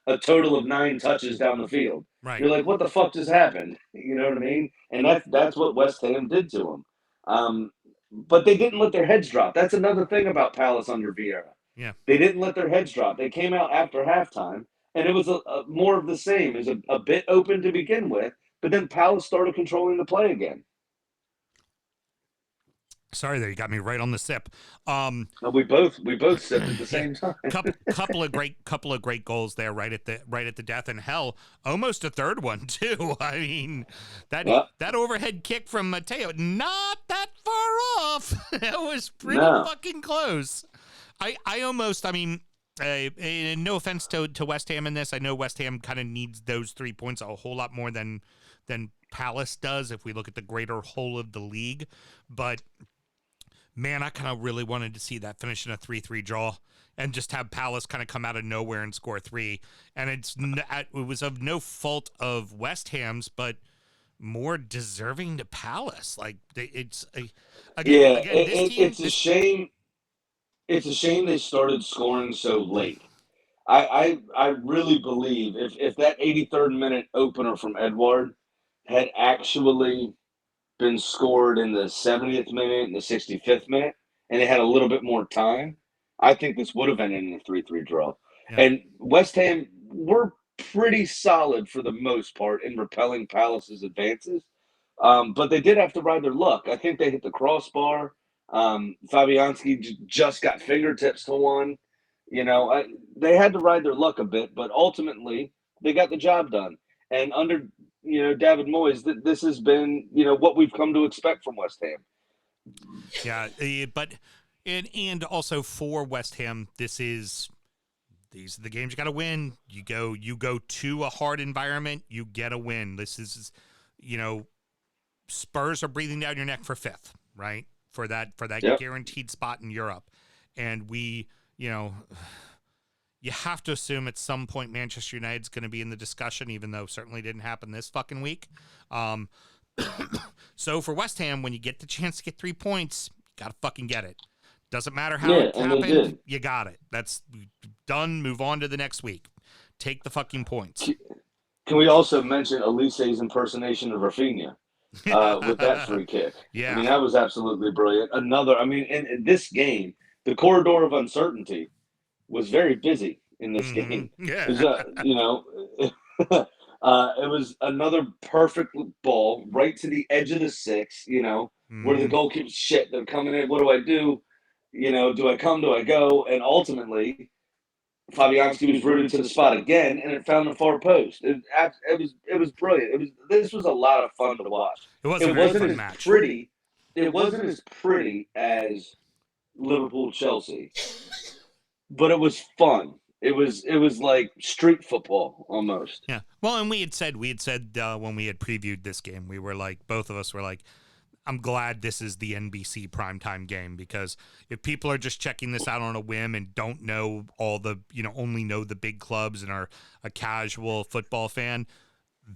a total of 9 touches down the field. Right. You're like, what the fuck just happened? You know what I mean? And that's what West Ham did to them. But they didn't let their heads drop. That's another thing about Palace under Vieira. Yeah. They didn't let their heads drop. They came out after halftime, and it was a more of the same. It was a bit open to begin with, but then Palace started controlling the play again. Sorry there, you got me right on the sip. We both sipped at the same time. couple of great goals there right at the death, and hell, almost a third one too. I mean, that overhead kick from Mateo, not that far off. That was pretty fucking close. No offense to West Ham in this. I know West Ham kind of needs those 3 points a whole lot more than Palace does if we look at the greater whole of the league, but man, I kind of really wanted to see that finish in a 3-3 draw and just have Palace kind of come out of nowhere and score 3. And it was of no fault of West Ham's, but more deserving to Palace. Like it's a shame. It's a shame they started scoring so late. I really believe if that 83rd minute opener from Edouard had actually been scored in the 70th minute and the 65th minute, and they had a little bit more time, I think this would have ended in a 3-3 draw. Yeah. And West Ham were pretty solid for the most part in repelling Palace's advances, but they did have to ride their luck. I think they hit the crossbar. Fabianski just got fingertips to one. They had to ride their luck a bit, but ultimately they got the job done. And under David Moyes, this has been, what we've come to expect from West Ham. Yeah, and also for West Ham, these are the games you got to win. You go to a hard environment, you get a win. This is, Spurs are breathing down your neck for 5th, right? For that yep. Guaranteed spot in Europe, and you have to assume at some point Manchester United's going to be in the discussion, even though it certainly didn't happen this fucking week. So for West Ham, when you get the chance to get 3 points, you got to fucking get it. Doesn't matter how it happened, you got it. That's done. Move on to the next week. Take the fucking points. Can we also mention Elise's impersonation of Rafinha with that free kick? Yeah. I mean, that was absolutely brilliant. In this game, the corridor of uncertainty was very busy in this game. Yeah. It was another perfect ball right to the edge of the 6, where the goalkeeper, shit, they're coming in. What do I do? Do I come? Do I go? And ultimately, Fabianski was rooted to the spot again, and it found the far post. It was brilliant. This was a lot of fun to watch. It wasn't as match. Pretty. It wasn't as pretty as Liverpool-Chelsea. But it was fun. It was like street football almost. Yeah. Well, and we had said when we had previewed this game, we were like, both of us were like, I'm glad this is the NBC primetime game, because if people are just checking this out on a whim and don't know only know the big clubs and are a casual football fan,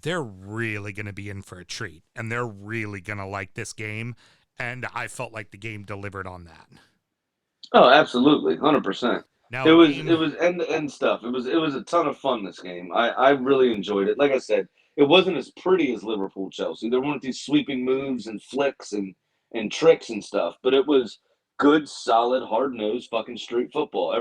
they're really going to be in for a treat, and they're really going to like this game. And I felt like the game delivered on that. Oh, absolutely, 100%. Now, It was end-to-end stuff. It was a ton of fun, this game. I really enjoyed it. Like I said, it wasn't as pretty as Liverpool Chelsea. There weren't these sweeping moves and flicks and tricks and stuff, but it was good, solid, hard-nosed fucking street football.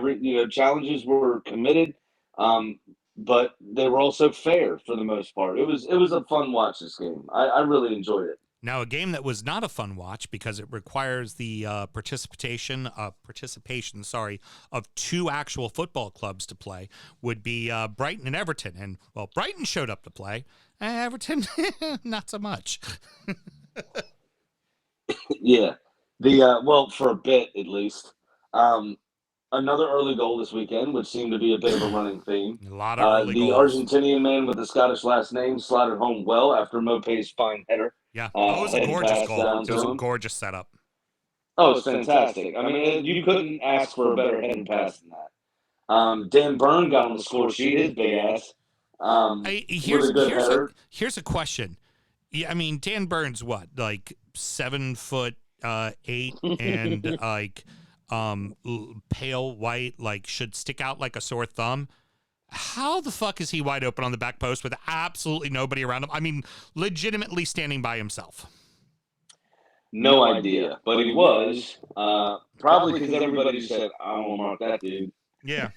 Challenges were committed, but they were also fair for the most part. It was a fun watch, this game. I really enjoyed it. Now, a game that was not a fun watch because it requires the participation of two actual football clubs to play would be Brighton and Everton. And, well, Brighton showed up to play. Everton, not so much. Yeah. Well, for a bit at least. Another early goal this weekend, which seemed to be a bit of a running theme. A lot of early goals. The Argentinian man with the Scottish last name slotted home well after Mopé's fine header. Yeah, it was a gorgeous goal. It was a gorgeous setup. Oh, it's fantastic. I mean, you couldn't ask for a better heading pass than that. Dan Burn got on the score sheet, his big ass. Here's a question. Yeah, I mean, Dan Burns, what, like 7'8" and like pale white, like should stick out like a sore thumb. How the fuck is he wide open on the back post with absolutely nobody around him? I mean, legitimately standing by himself. No idea, but he was. Probably because everybody said, I don't want to mark that dude. Yeah.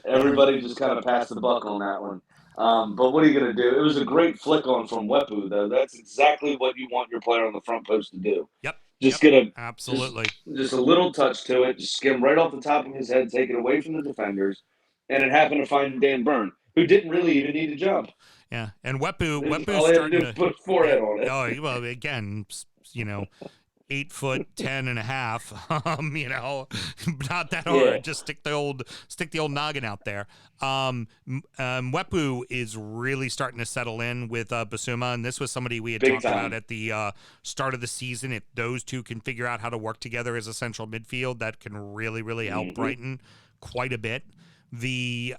Everybody just kind of passed the buck on that one. But what are you going to do? It was a great flick on from Wepu, though. That's exactly what you want your player on the front post to do. Yep. Just get absolutely just a little touch to it, just skim right off the top of his head, take it away from the defenders. And it happened to find Dan Burn, who didn't really even need to jump. Yeah, and Wepu's starting to put forehead on it. Oh, well, again, 8'10.5", not that hard. Yeah. Just stick the old noggin out there. Wepu is really starting to settle in with Basuma, and this was somebody we had talked about at the start of the season. If those two can figure out how to work together as a central midfield, that can really, really help Brighton quite a bit. I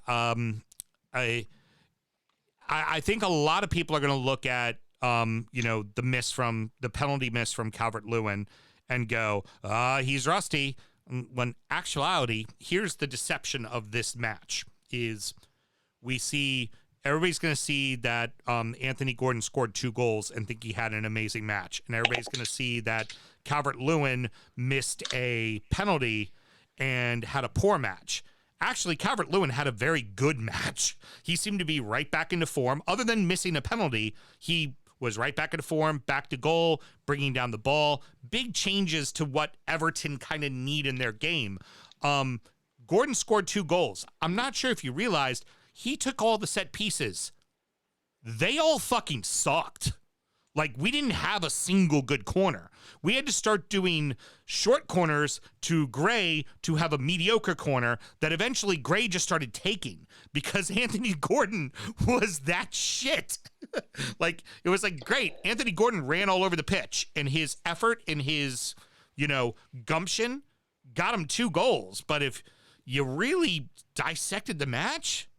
think a lot of people are going to look at the penalty miss from Calvert-Lewin and go, he's rusty. When actuality, here's the deception of this match is everybody's going to see that Anthony Gordon scored 2 goals and think he had an amazing match. And everybody's going to see that Calvert-Lewin missed a penalty and had a poor match. Actually, Calvert-Lewin had a very good match. He seemed to be right back into form. Other than missing a penalty, he was right back into form, back to goal, bringing down the ball. Big changes to what Everton kind of need in their game. Gordon scored 2 goals. I'm not sure if you realized he took all the set pieces. They all fucking sucked. Like, we didn't have a single good corner. We had to start doing short corners to Gray to have a mediocre corner that eventually Gray just started taking because Anthony Gordon was that shit. Like, it was like, great. Anthony Gordon ran all over the pitch, and his effort and his, gumption got him 2 goals. But if you really dissected the match,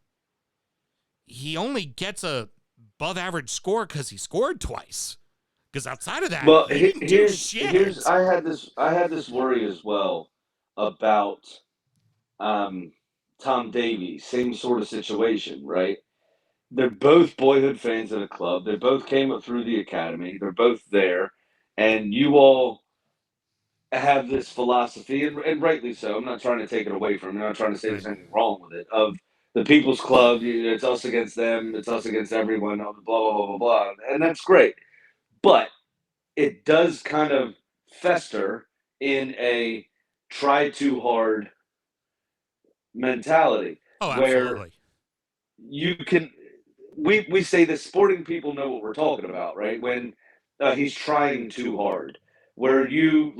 he only gets a above average score because he scored twice. Because outside of that, he didn't do shit. I had this worry as well about Tom Davies, same sort of situation, right? They're both boyhood fans of the club. They both came up through the academy. They're both there, and you all have this philosophy, and rightly so. I'm not trying to take it away from you. I'm not trying to say there's anything wrong with it. Of the People's Club, it's us against them, it's us against everyone, blah, blah, blah, blah, blah. And that's great. But it does kind of fester in a try too hard mentality. Oh, absolutely. Where you can, we say that sporting people know what we're talking about, right? When he's trying too hard. Where you,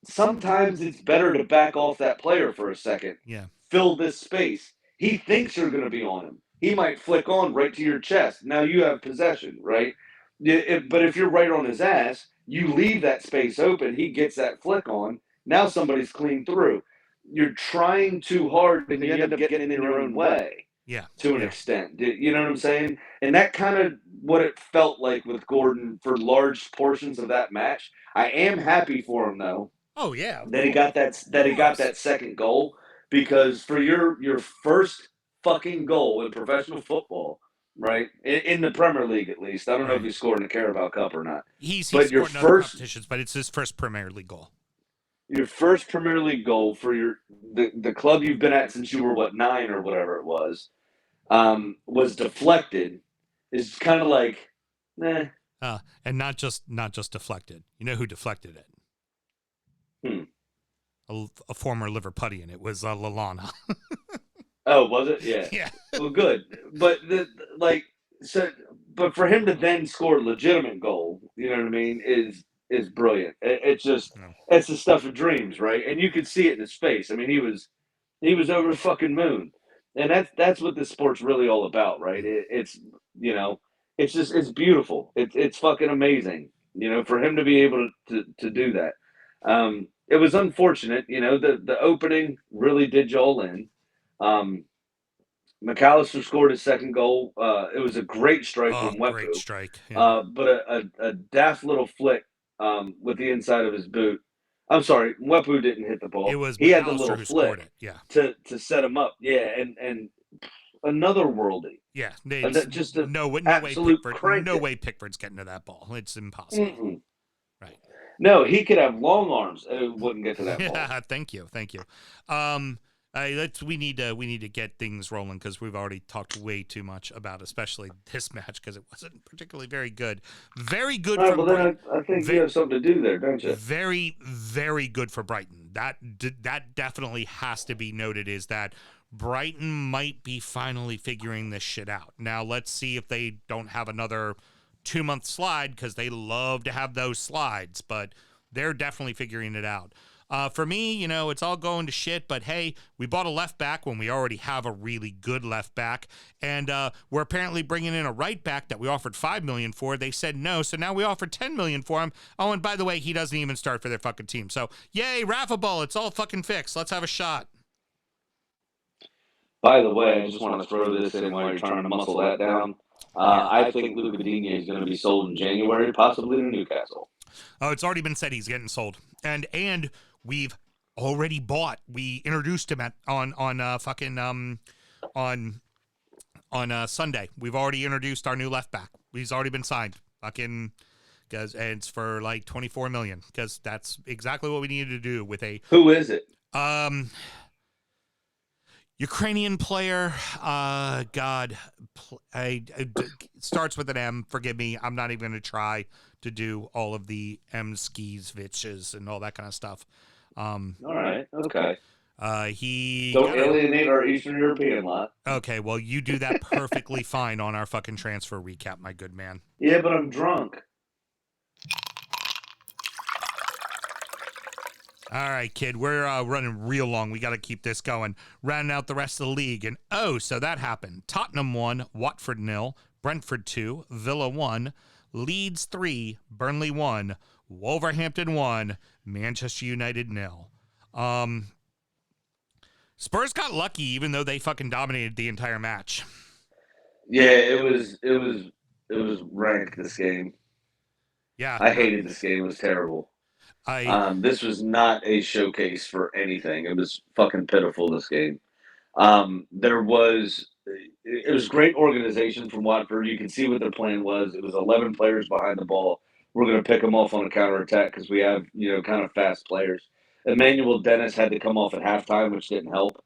sometimes it's better to back off that player for a second. Yeah. Fill this space. He thinks you're going to be on him. He might flick on right to your chest. Now you have possession, right? But if you're right on his ass, you leave that space open. He gets that flick on. Now somebody's clean through. You're trying too hard and you end up getting in your own way. Yeah. To an extent. You know what I'm saying? And that kind of what it felt like with Gordon for large portions of that match. I am happy for him though. Oh yeah. That he got that second goal, because for your first fucking goal in professional football, right? In the Premier League at least. I don't know if he scored in the Carabao Cup or not. He's but your scored in other first competitions, but it's his first Premier League goal. Your first Premier League goal for the club you've been at since you were 9 or whatever it was deflected. Is kind of like, nah. And not just deflected. You know who deflected it? A former Liverpudlian. It was Lallana. Oh, was it? Yeah. Yeah. Well, good. But but for him to then score a legitimate goal, you know what I mean, is brilliant. It's just it's the stuff of dreams, right? And you could see it in his face. I mean, he was over the fucking moon, and that's what this sport's really all about, right? It's it's beautiful. It's fucking amazing, for him to be able to do that. It was unfortunate, the opening really did you all in. McAllister scored his second goal. It was a great strike from Wepu. Great strike. Yeah. But a daft little flick with the inside of his boot. I'm sorry, Wepu didn't hit the ball. It was he had the McAllister little who flick scored it. Yeah. To set him up. Yeah, and another worldie. Yeah, just no way Pickford's getting to that ball. It's impossible. Mm-mm. Right. No, he could have long arms and it wouldn't get to that ball. Yeah, thank you. We need to get things rolling because we've already talked way too much about especially this match because it wasn't particularly very good. Very good. All right, well, then I think you have something to do there, don't you? Very, very good for Brighton. That definitely has to be noted. Is that Brighton might be finally figuring this shit out. Now let's see if they don't have another 2-month slide because they love to have those slides, but they're definitely figuring it out. For me, it's all going to shit, but hey, we bought a left back when we already have a really good left back, and we're apparently bringing in a right back that we offered $5 million for. They said no, so now we offered $10 million for him. Oh, and by the way, he doesn't even start for their fucking team. So, yay, Rafa Ball, it's all fucking fixed. Let's have a shot. By the way, I just want to throw this in while you're trying to muscle that down. I think Luca Digne is going to be sold in January, possibly to Newcastle. Oh, it's already been said he's getting sold, and we've already bought. We introduced him on Sunday. We've already introduced our new left back. He's already been signed. And it's for like $24 million because that's exactly what we needed to do with a. Who is it? Ukrainian player. Starts with an M. Forgive me. I'm not even going to try to do all of the M skis, vitches, and all that kind of stuff. All right. Okay. Don't alienate our Eastern European lot. Okay, well, you do that perfectly fine on our fucking transfer recap, my good man. Yeah, but I'm drunk. All right, kid, we're running real long. We got to keep this going. Rounding out the rest of the league. And, so that happened. Tottenham 1, Watford 0, Brentford 2, Villa 1, Leeds 3, Burnley 1, Wolverhampton 1, Manchester United 0. Spurs got lucky even though they fucking dominated the entire match. Yeah, it was rank, this game. Yeah. I hated this game. It was terrible. This was not a showcase for anything. It was fucking pitiful, this game. It was great organization from Watford. You can see what their plan was. It was 11 players behind the ball. We're going to pick them off on a counterattack because we have, kind of fast players. Emmanuel Dennis had to come off at halftime, which didn't help.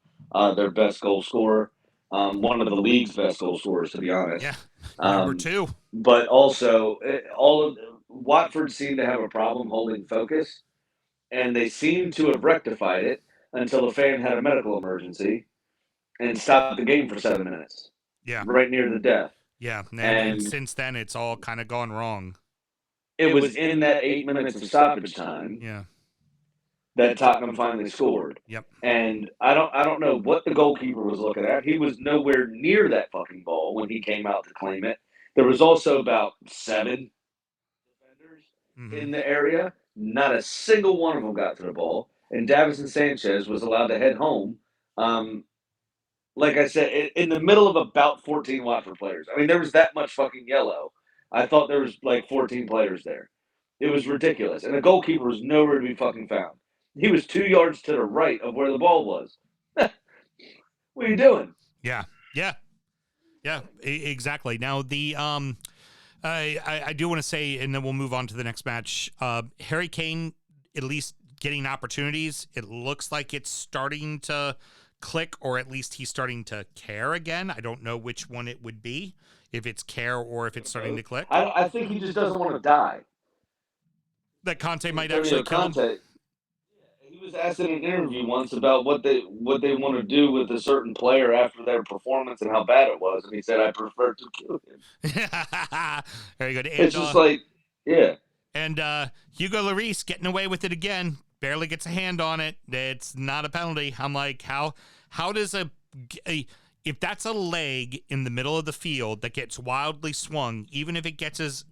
Their best goal scorer. One of the league's best goal scorers, to be honest. Yeah, number 2. But also, Watford seemed to have a problem holding focus, and they seemed to have rectified it until a fan had a medical emergency and stopped the game for 7 minutes. Yeah. Right near the death. Yeah, and since then, it's all kind of gone wrong. It was in that 8 minutes of stoppage time. Yeah. That Tottenham finally scored. Yep. And I don't know what the goalkeeper was looking at. He was nowhere near that fucking ball when he came out to claim it. There was also about 7 defenders in the area. Not a single one of them got to the ball. And Davison Sanchez was allowed to head home like I said, in the middle of about 14 Watford players. I mean, there was that much fucking yellow. I thought there was like 14 players there. It was ridiculous. And the goalkeeper was nowhere to be fucking found. He was 2 yards to the right of where the ball was. What are you doing? Yeah. Exactly. Now the I do want to say, and then we'll move on to the next match. Harry Kane, at least getting opportunities. It looks like it's starting to click, or at least he's starting to care again. I don't know which one it would be, if it's care or if it's starting to click. I think he just doesn't want to die. That Conte might actually kill him. He was asked in an interview once about what they want to do with a certain player after their performance and how bad it was, and he said, "I prefer to kill him." Very good. And, it's just like, yeah. And Hugo Lloris getting away with it again. Barely gets a hand on it. It's not a penalty. I'm like, how does if that's a leg in the middle of the field that gets wildly swung, even if it catches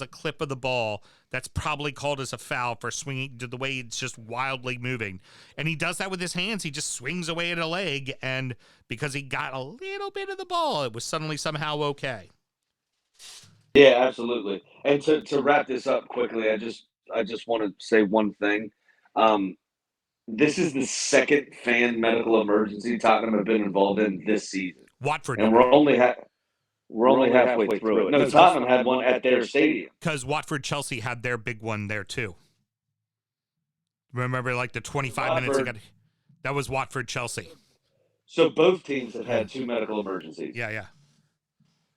a clip of the ball, that's probably called as a foul for swinging to the way it's just wildly moving. And he does that with his hands. He just swings away at a leg, and because he got a little bit of the ball, it was suddenly somehow okay. Yeah, absolutely. And to wrap this up quickly, I just want to say one thing. This is the second fan medical emergency Tottenham have been involved in this season. Watford, and we're only halfway through it. No, Tottenham had one at their stadium because Watford-Chelsea had their big one there too. Remember, like the 25 minutes that was Watford-Chelsea. So both teams have had 2 medical emergencies. Yeah.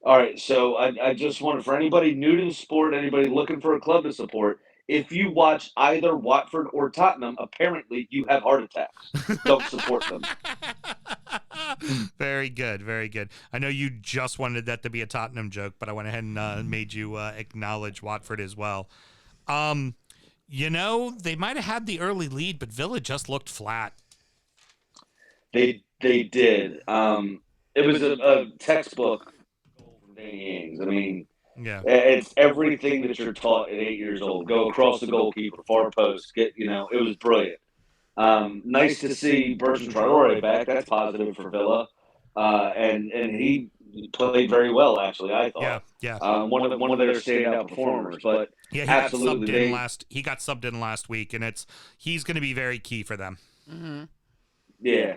All right, so I just wanted, for anybody new to the sport, anybody looking for a club to support, if you watch either Watford or Tottenham, apparently you have heart attacks. Don't support them. Very good, very good. I know you just wanted that to be a Tottenham joke, but I went ahead and made you acknowledge Watford as well. They might have had the early lead, but Villa just looked flat. They did. It was a textbook goal from Danny Ings. I mean, yeah, it's everything that you're taught at 8 years old. Go across the goalkeeper, far post. It was brilliant. Nice to see Bertrand Traore back. That's positive for Villa. And he played very well, actually, I thought. Yeah. One of their standout performers. But yeah, he got subbed in last week, and he's going to be very key for them. Mm-hmm. Yeah.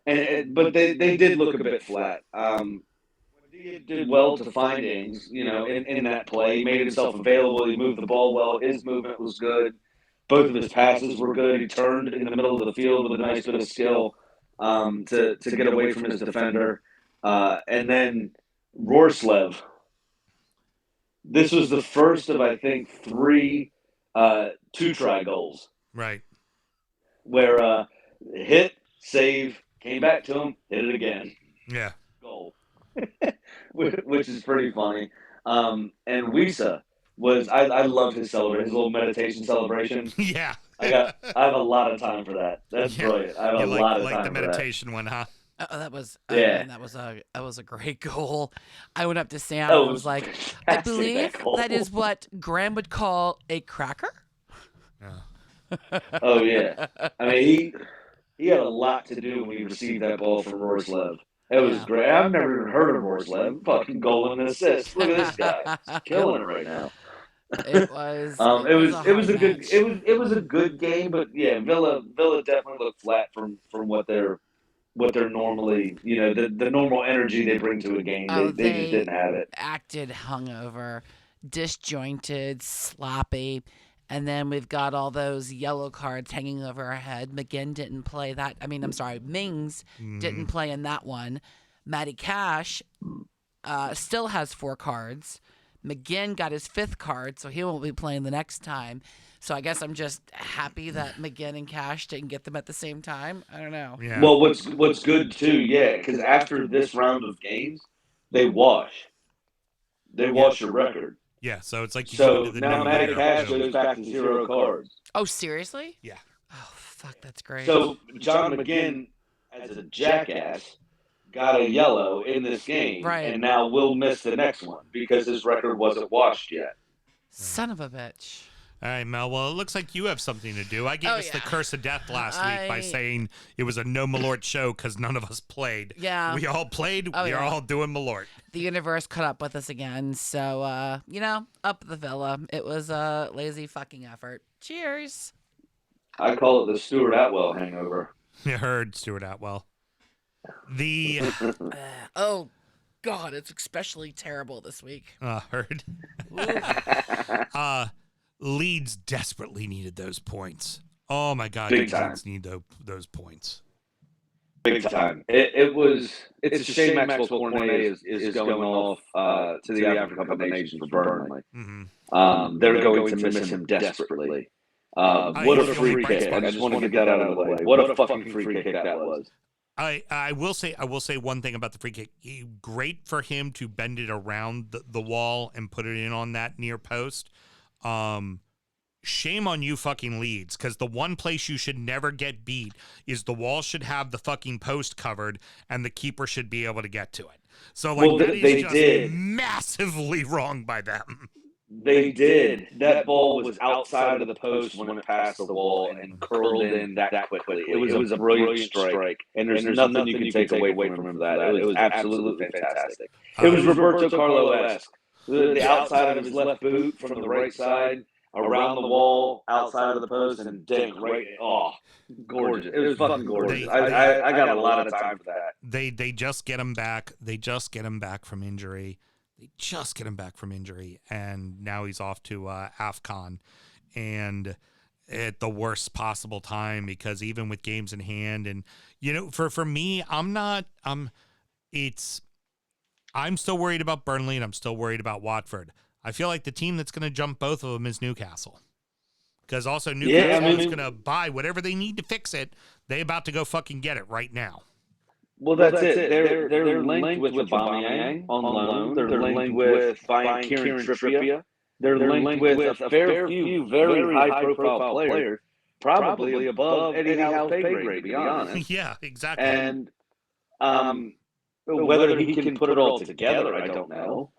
But they did look a bit flat. He did well to find Ings, in that play. He made himself available. He moved the ball well. His movement was good. Both of his passes were good. He turned in the middle of the field with a nice bit of skill to get away from his defender. And then Rorslev. This was the first of, I think, 3 two-try goals. Right. Where hit, save, came back to him, hit it again. Yeah. Goal. Which is pretty funny. And Wisa was, I loved his celebration, his little meditation celebration. Yeah. I have a lot of time for that. That's brilliant. I have a lot of time for that. The meditation one, huh? Oh, that was yeah. That was a great goal. I went up to Sam and was like, I believe that is what Graham would call a cracker. Yeah. Oh yeah. I mean he had a lot to do when he received that ball from Rorslev. It was great. I've never even heard of Rorslev. Fucking goal and assist. Look at this guy. He's killing it right now. It was. It was a good game, but yeah, Villa definitely looked flat from what they're normally, the normal energy they bring to a game. They just didn't have it. Acted hungover, disjointed, sloppy. And then we've got all those yellow cards hanging over our head. McGinn didn't play that. Mings didn't play in that one. Matty Cash still has 4 cards. McGinn got his 5th card, so he won't be playing the next time. So I guess I'm just happy that McGinn and Cash didn't get them at the same time. I don't know. Yeah. Well, what's good too, yeah, because after this round of games, they wash your record. Yeah, so it's like you so go into the now Matty Cash goes back to 0 cards. Oh, seriously? Yeah. Oh, fuck, that's great. So John McGinn, as a jackass, got a yellow in this game, right, and now will miss the next one because his record wasn't washed yet. Son of a bitch. All right, Mel. Well, it looks like you have something to do. I gave us the curse of death last week by saying it was a no Malort show because none of us played. Yeah. We all played. We are all doing Malort. The universe caught up with us again. So, up the Villa. It was a lazy fucking effort. Cheers. I call it the Stuart Atwell hangover. You heard Stuart Atwell. Oh, God, it's especially terrible this week. Heard. Leeds desperately needed those points. Oh my God, Leeds need those points. Big time. It's a shame Maxwell Cornet is going off to the African Cup of Nations for Burnley. Mm-hmm. They're going to miss him desperately. What a free kick! I just want to get that out of the way. What a fucking free kick that was. I will say one thing about the free kick. Great for him to bend it around the wall and put it in on that near post. Shame on you fucking Leeds, because the one place you should never get beat is the wall should have the fucking post covered and the keeper should be able to get to it. So that is just massively wrong by them. They did. That ball was outside of the post when it passed the wall and curled in that quickly. It was a brilliant strike, and there's nothing you can take away from him for that. It was absolutely fantastic. It was Roberto Carlos-esque. The outside of his left boot from the right side, around the wall, outside of the post, and dink right. Oh, gorgeous! It was fucking gorgeous. I got a lot of time for that. They just get him back. They just get him back from injury. And now he's off to AFCON, and at the worst possible time, because even with games in hand, and for me, I'm still worried about Burnley, and I'm still worried about Watford. I feel like the team that's going to jump both of them is Newcastle, because also Newcastle is going to buy whatever they need to fix it. They about to go fucking get it right now. Well, that's it. They're linked with Aubameyang on loan. They're linked with buying Kieran Trippier. They're linked with a fair few very high-profile players, probably above Eddie Howe's pay grade, to be honest. Yeah, exactly. And whether he can put it all together, I don't know.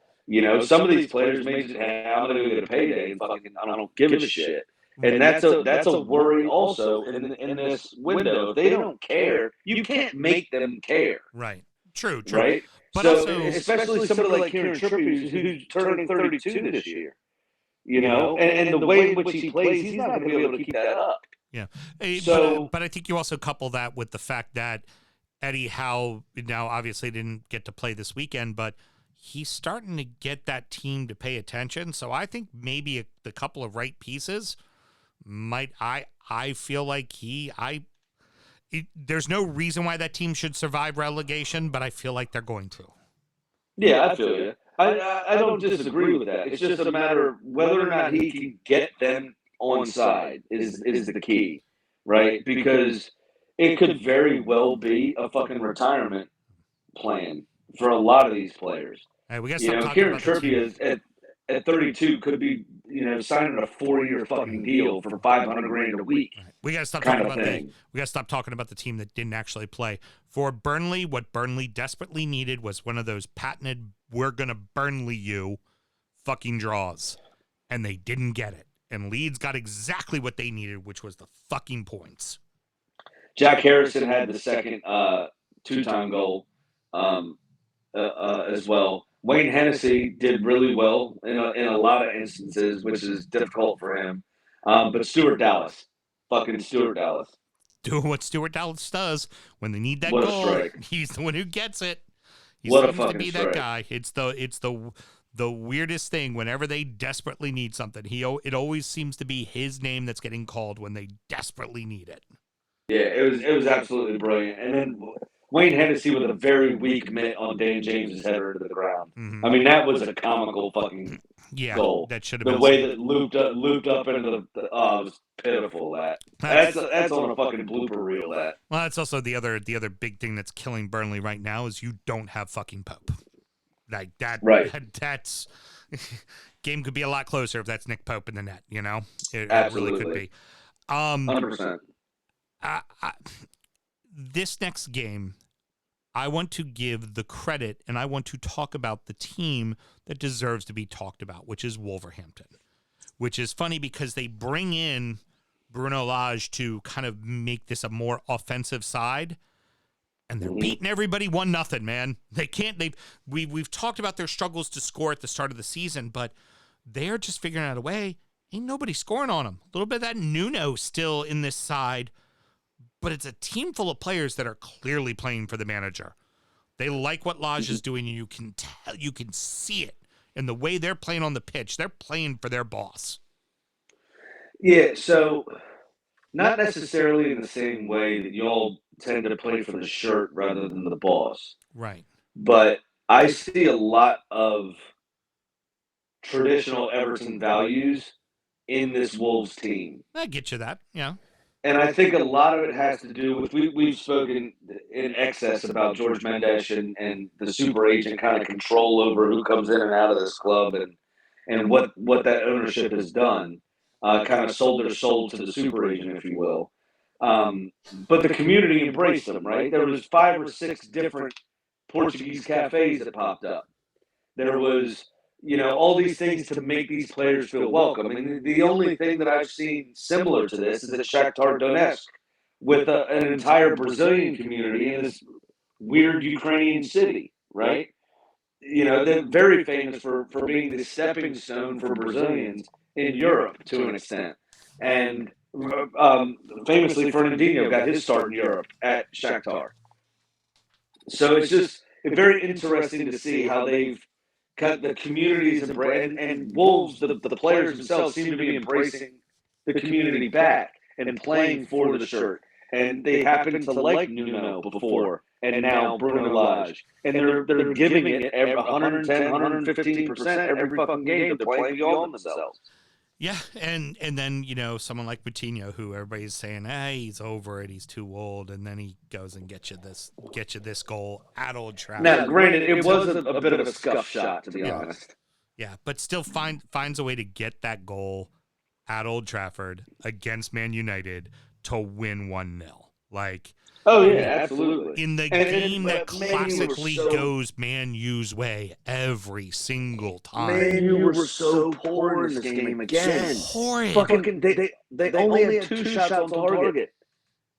Some of these players may just, hey, I'm going to get a payday and fucking I don't give a shit. And that's a worry also in this window. If they don't care, you can't make them care. Right. True. Right? But so also, especially somebody like Kieran Trippier, who's turning 32 this year. And the way in which he plays, he's not going to be able to keep that up. Yeah. So, but I think you also couple that with the fact that Eddie Howe now obviously didn't get to play this weekend, but he's starting to get that team to pay attention. So I think maybe the couple of right pieces might, I feel like there's no reason why that team should survive relegation, but I feel like they're going to. Yeah, I feel you. I don't disagree with that. It's just a matter of whether or not he can get them on side is the key, right? Because it could very well be a fucking retirement plan for a lot of these players. Hey, we got to stop talking Kieran Trippier at 32 could be, signing a 4-year fucking deal for $500,000 a week. Right. We got to stop talking about we got to stop talking about the team that didn't actually play. For Burnley, what Burnley desperately needed was one of those patented "we're gonna Burnley you" fucking draws, and they didn't get it. And Leeds got exactly what they needed, which was the fucking points. Jack Harrison had the second two-time goal as well. Wayne Hennessy did really well in a lot of instances, which is difficult for him. But Stuart Dallas, fucking Stuart Dallas, doing what Stuart Dallas does when they need that what goal. A strike. He's the one who gets it. He what seems a fucking to be strike. that guy. It's the weirdest thing. Whenever they desperately need something, it always seems to be his name that's getting called when they desperately need it. Yeah, it was absolutely brilliant. And then Wayne Hennessy with a very weak mitt on Dan James's header into the ground. Mm-hmm. I mean, that was a comical fucking goal. That should have the been way that looped up into the it was pitiful. That's on a fucking blooper reel. That. Well, that's also the other big thing that's killing Burnley right now is you don't have fucking Pope. Like that. Right. That's game could be a lot closer if that's Nick Pope in the net. It really could be. 100%. This next game, I want to give the credit and I want to talk about the team that deserves to be talked about, which is Wolverhampton. which is funny because they bring in Bruno Lage to kind of make this a more offensive side, and they're beating everybody 1-0, man. They can't. We've talked about their struggles to score at the start of the season, but they're just figuring out a way. Ain't nobody scoring on them. A little bit of that Nuno still in this side, but it's a team full of players that are clearly playing for the manager. They like what Lage is doing, and you can tell, you can see it in the way they're playing on the pitch. They're playing for their boss. Yeah, so not necessarily in the same way that y'all tend to play for the shirt rather than the boss. Right. But I see a lot of traditional Everton values in this Wolves team. I get you that, yeah. And I think a lot of it has to do with we've spoken in excess about George Mendes and the super agent kind of control over who comes in and out of this club and what that ownership has done. Kind of sold their soul to the super agent, if you will. But the community embraced them, right? There was 5 or 6 different Portuguese cafes that popped up. There was, all these things to make these players feel welcome. And the only thing that I've seen similar to this is at Shakhtar Donetsk with an entire Brazilian community in this weird Ukrainian city, right? They're very famous for being the stepping stone for Brazilians in Europe to an extent. And famously, Fernandinho got his start in Europe at Shakhtar. So it's just very interesting to see how they've cut the communities and Wolves, the players themselves seem to be embracing the community back and playing for the shirt. And they happen to like Nuno before and now Bruno Lage. And they're giving it 110, 115% every fucking game that they're playing beyond themselves. Yeah, and then, someone like Coutinho, who everybody's saying, he's over it, he's too old, and then he goes and gets you this goal at Old Trafford. Now, granted, it was a bit of a scuff shot, to be honest. Yeah, but still finds a way to get that goal at Old Trafford against Man United to win 1-0. Oh, yeah, absolutely. In the game that classically goes Man U's way every single time. Man U were so poor in this game again. Horrid. Fucking, they only had 2 shots on target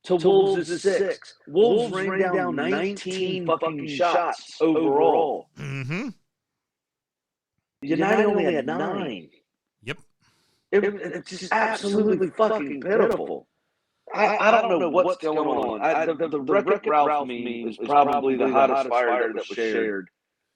to Wolves' 6. Wolves ran down 19 fucking shots overall. Mm-hmm. United only had 9. Yep. It's just absolutely fucking pitiful. I don't know what's going on. The Wreck-It Ralph meme is probably the hottest fire that was shared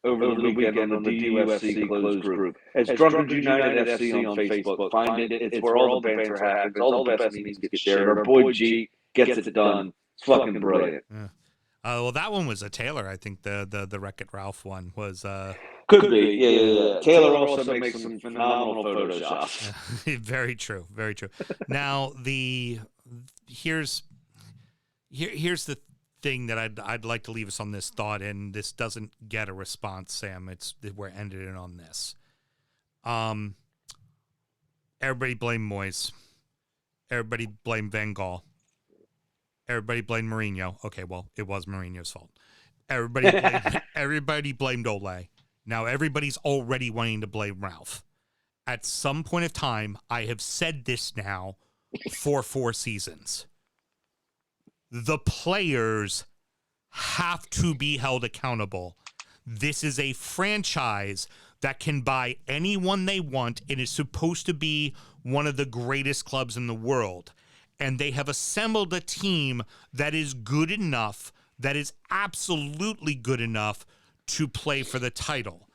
over the weekend on the DUFC closed group. It's Drunkard United FC on Facebook. Find it. It's where all the banter happens. All the best memes get shared. Our boy G gets it done. It's fucking brilliant. Yeah. Well, that one was a Taylor. I think the Wreck-It Ralph one was. Could be. Yeah. Taylor also makes some phenomenal photoshops. Very true. Very true. Now here's the thing that I'd like to leave us on this thought, and this doesn't get a response, Sam. We're ending it on this. Everybody blame Moyes. Everybody blame Van Gaal. Everybody blamed Mourinho. Okay, well, it was Mourinho's fault. Everybody blamed Ole. Now everybody's already wanting to blame Ralph. At some point of time, I have said this now for 4 seasons. The players have to be held accountable. This is a franchise that can buy anyone they want and is supposed to be one of the greatest clubs in the world. And they have assembled a team that is good enough, that is absolutely good enough to play for the title.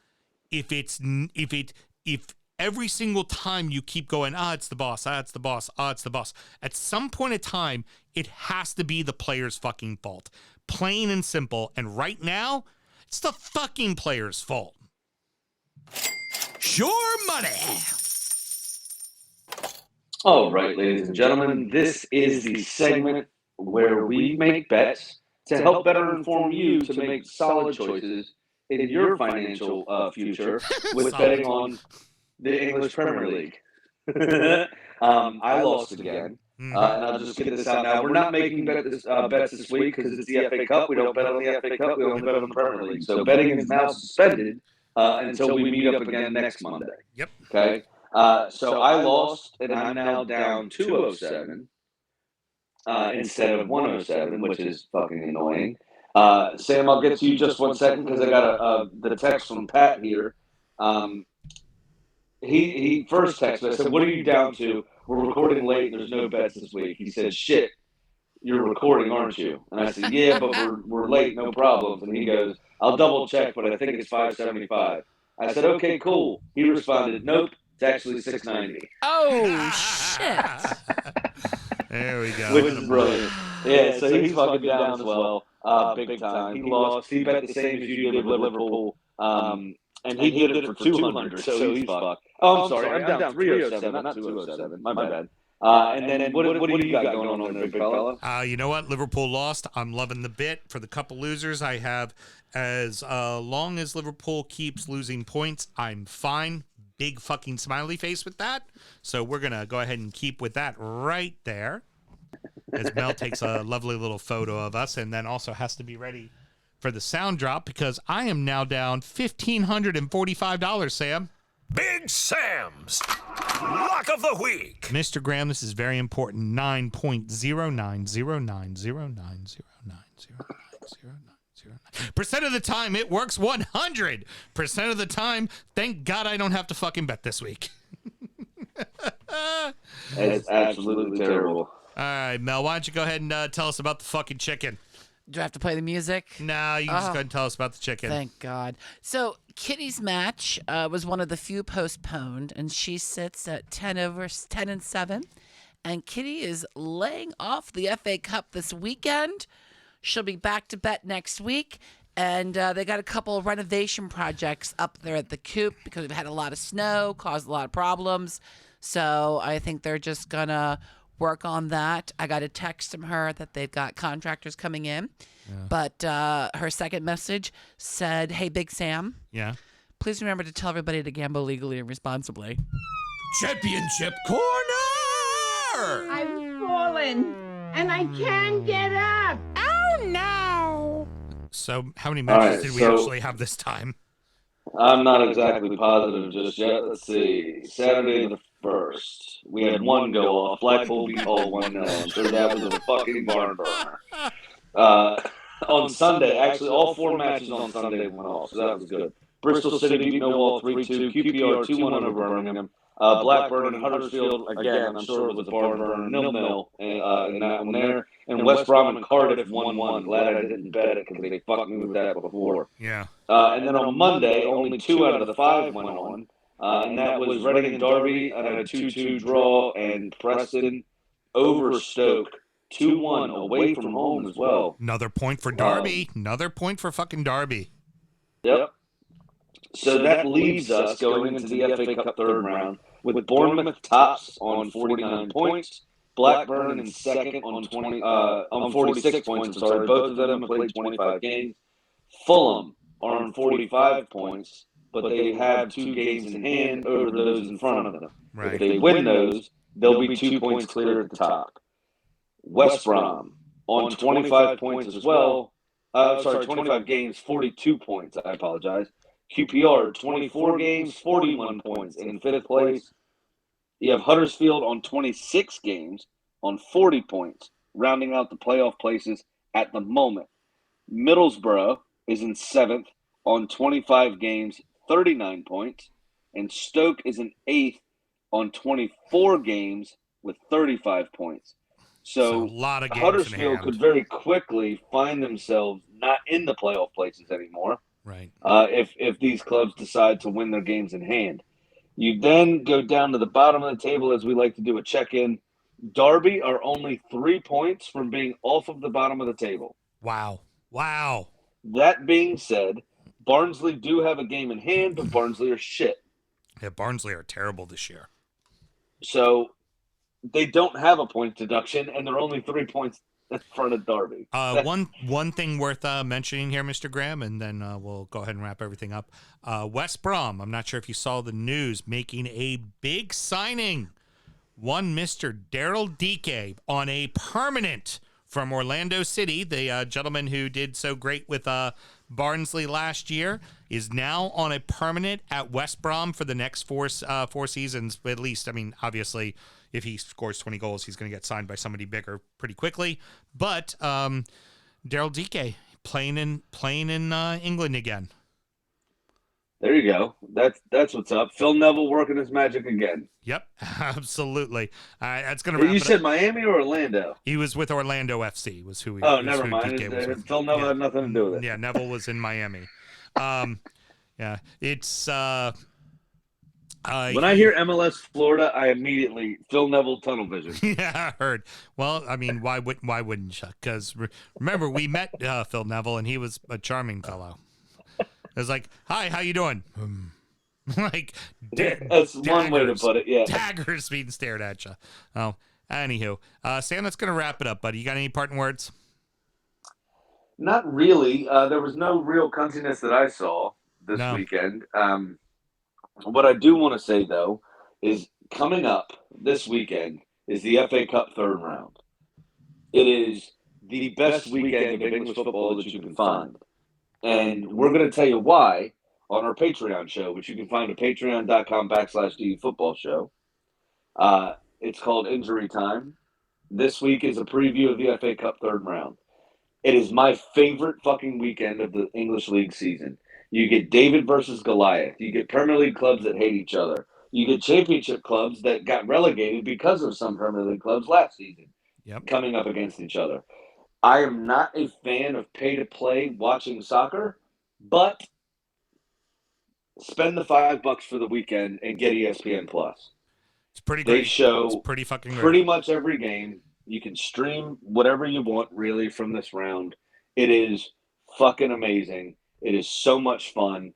If every single time you keep going, it's the boss, it's the boss, it's the boss. At some point in time, it has to be the players' fucking fault. Plain and simple. And right now, it's the fucking players' fault. Sure money. All right, ladies and gentlemen, this is the segment where we make bets to help better inform you to make solid choices in your financial future with betting on the English Premier League. I lost again, and I'll just get this out now. We're not making bets this week because it's the FA Cup. We don't bet on the FA Cup. We only bet on the Premier League. So betting is now suspended until we meet up again next Monday. Yep. Okay. So I lost, and I'm now down 207 instead of 107, which is fucking annoying. Sam, I'll get to you just 1 second because I got the text from Pat here. He first texted me. I said, "What are you down to? We're recording late. And there's no bets this week." He said, "Shit, you're recording, aren't you?" And I said, "Yeah, but we're late, no problems." And he goes, "I'll double check, but I think it's 575." I said, "Okay, cool." He responded, "Nope, it's actually 690." Oh, shit. There we go. Which is brilliant. Yeah, so he's fucking down as well, big time. He lost. He bet the same as you did with Liverpool, and he did it for 200, so he's fucked. Oh, I'm sorry, I'm down 307, not 207. My bad. And then what do you got going on there, big fella? You know what? Liverpool lost. I'm loving the bit. For the couple losers I have, as long as Liverpool keeps losing points, I'm fine. Big fucking smiley face with that. So we're going to go ahead and keep with that right there. As Mel takes a lovely little photo of us and then also has to be ready for the sound drop because I am now down $1,545, Sam. Big Sam's Lock of the Week. Mr. Graham, this is very important. 9.090909090909% of the time, it works 100% of the time. Thank God I don't have to fucking bet this week. It's absolutely terrible. All right, Mel, why don't you go ahead and tell us about the fucking chicken? Do I have to play the music? No, you can just go ahead and tell us about the chicken. Thank God. So Kitty's match was one of the few postponed, and she sits at 10-7. And Kitty is laying off the FA Cup this weekend. She'll be back to bet next week. And they got a couple of renovation projects up there at the coop because we've had a lot of snow, caused a lot of problems. So I think they're just going to work on that. I got a text from her that they've got contractors coming in. Yeah. But her second message said, "Hey, Big Sam. Yeah. Please remember to tell everybody to gamble legally and responsibly." Championship Corner! I've fallen and I can't get up. Oh no! So how many matches did we actually have this time? I'm not exactly positive just yet. Let's see. Saturday the 1st. We had one go off. Blackpool beat Hull 1-0. I'm sure that was a fucking barn burner. On Sunday, actually, all 4 matches on Sunday went off, so that was good. Bristol City beat Millwall 3-2. QPR 2-1 over Birmingham. Blackburn and Huddersfield, again, I'm sure it was a barn burner, 0-0 in that one there. And West Brom and Cardiff 1-1. Glad I didn't bet it because they fucked me with that before. Yeah. And then on Monday, only 2 out of the 5 went on. And that was Reading and Derby at a 2-2 draw, and Preston over Stoke 2-1 away from home as well. Another point for Derby. Another point for fucking Derby. Yep. So that leaves us going into the FA Cup third round with Bournemouth tops on 49 points, Blackburn in second on 46 points. I'm sorry, both of them have played 25 games. Fulham are on 45 points, but they have 2 games in hand over those in front of them. Right. If they win those, they'll be 2 points clear at the top. West Brom on 25 points as well. 25 games, 42 points. I apologize. QPR, 24 games, 41 points. In 5th place, you have Huddersfield on 26 games on 40 points, rounding out the playoff places at the moment. Middlesbrough is in 7th on 25 games, 39 points. And Stoke is in 8th on 24 games with 35 points. So a lot of games Huddersfield could very quickly find themselves not in the playoff places anymore. Right. If these clubs decide to win their games in hand. You then go down to the bottom of the table, as we like to do a check-in. Derby are only 3 points from being off of the bottom of the table. Wow. That being said, Barnsley do have a game in hand, but Barnsley are shit. Yeah, Barnsley are terrible this year. So they don't have a point deduction, and they're only 3 points in front of Derby. One thing worth mentioning here, Mr. Graham, and then we'll go ahead and wrap everything up. West Brom, I'm not sure if you saw the news, making a big signing. One Mr. Daryl Dike on a permanent from Orlando City, the gentleman who did so great with Barnsley last year, is now on a permanent at West Brom for the next four seasons, at least. I mean, obviously, if he scores 20 goals, he's going to get signed by somebody bigger pretty quickly. But Daryl Dike playing in England again. There you go. That's what's up. Phil Neville working his magic again. Yep, absolutely. That's going to wrap You it said up. Miami or Orlando? He was with Orlando FC. Was who he? Oh, was never who mind. DK was with. Phil Neville had nothing to do with it. Yeah, Neville was in Miami. Yeah, it's. When I hear MLS Florida, I immediately Phil Neville tunnel vision. Yeah, I heard. Well, I mean, why wouldn't you? Because remember, we met Phil Neville, and he was a charming fellow. It was like, hi, how you doing? Like, that's one way to put it. Yeah, daggers being stared at you. Oh, anywho, Sam, that's gonna wrap it up, buddy. You got any parting words? not really. There was no real cuntiness that I saw this weekend. What I do want to say though is coming up this weekend is the FA Cup third round. It is the best weekend of English football that you can find. And we're going to tell you why on our Patreon show, which you can find at patreon.com/DUfootballshow. It's called Injury Time. This week is a preview of the FA Cup third round. It is my favorite fucking weekend of the English League season. You get David versus Goliath. You get Premier League clubs that hate each other. You get championship clubs that got relegated because of some Premier League clubs last season coming up against each other. I am not a fan of pay-to-play watching soccer, but spend the $5 for the weekend and get ESPN Plus. It's pretty great. They show it's pretty fucking great. Pretty much every game. You can stream whatever you want, really, from this round. It is fucking amazing. It is so much fun.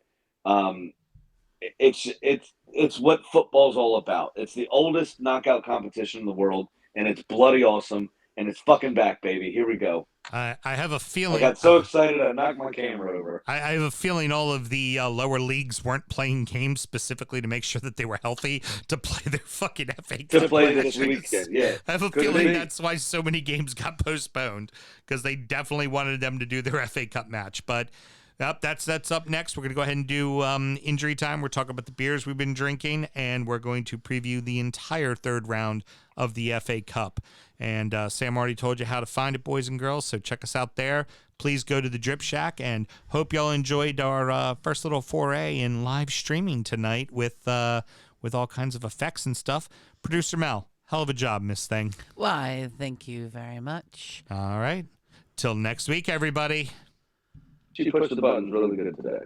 It's what football's all about. It's the oldest knockout competition in the world, and it's bloody awesome. And it's fucking back, baby. Here we go. I have a feeling. I got so excited I knocked my camera over. I have a feeling all of the lower leagues weren't playing games specifically to make sure that they were healthy to play their fucking FA Cup to play matches. this weekend. Yeah, I have a feeling that's why so many games got postponed, because they definitely wanted them to do their FA Cup match. But that's up next. We're going to go ahead and do Injury Time. We're talking about the beers we've been drinking, and we're going to preview the entire third round of the FA Cup. And Sam already told you how to find it, boys and girls, so check us out there. Please go to the Drip Shack, and hope y'all enjoyed our first little foray in live streaming tonight with all kinds of effects and stuff. Producer Mel, hell of a job, Miss Thing. Why, thank you very much. All right. Till next week, everybody. She pushed the buttons really good today.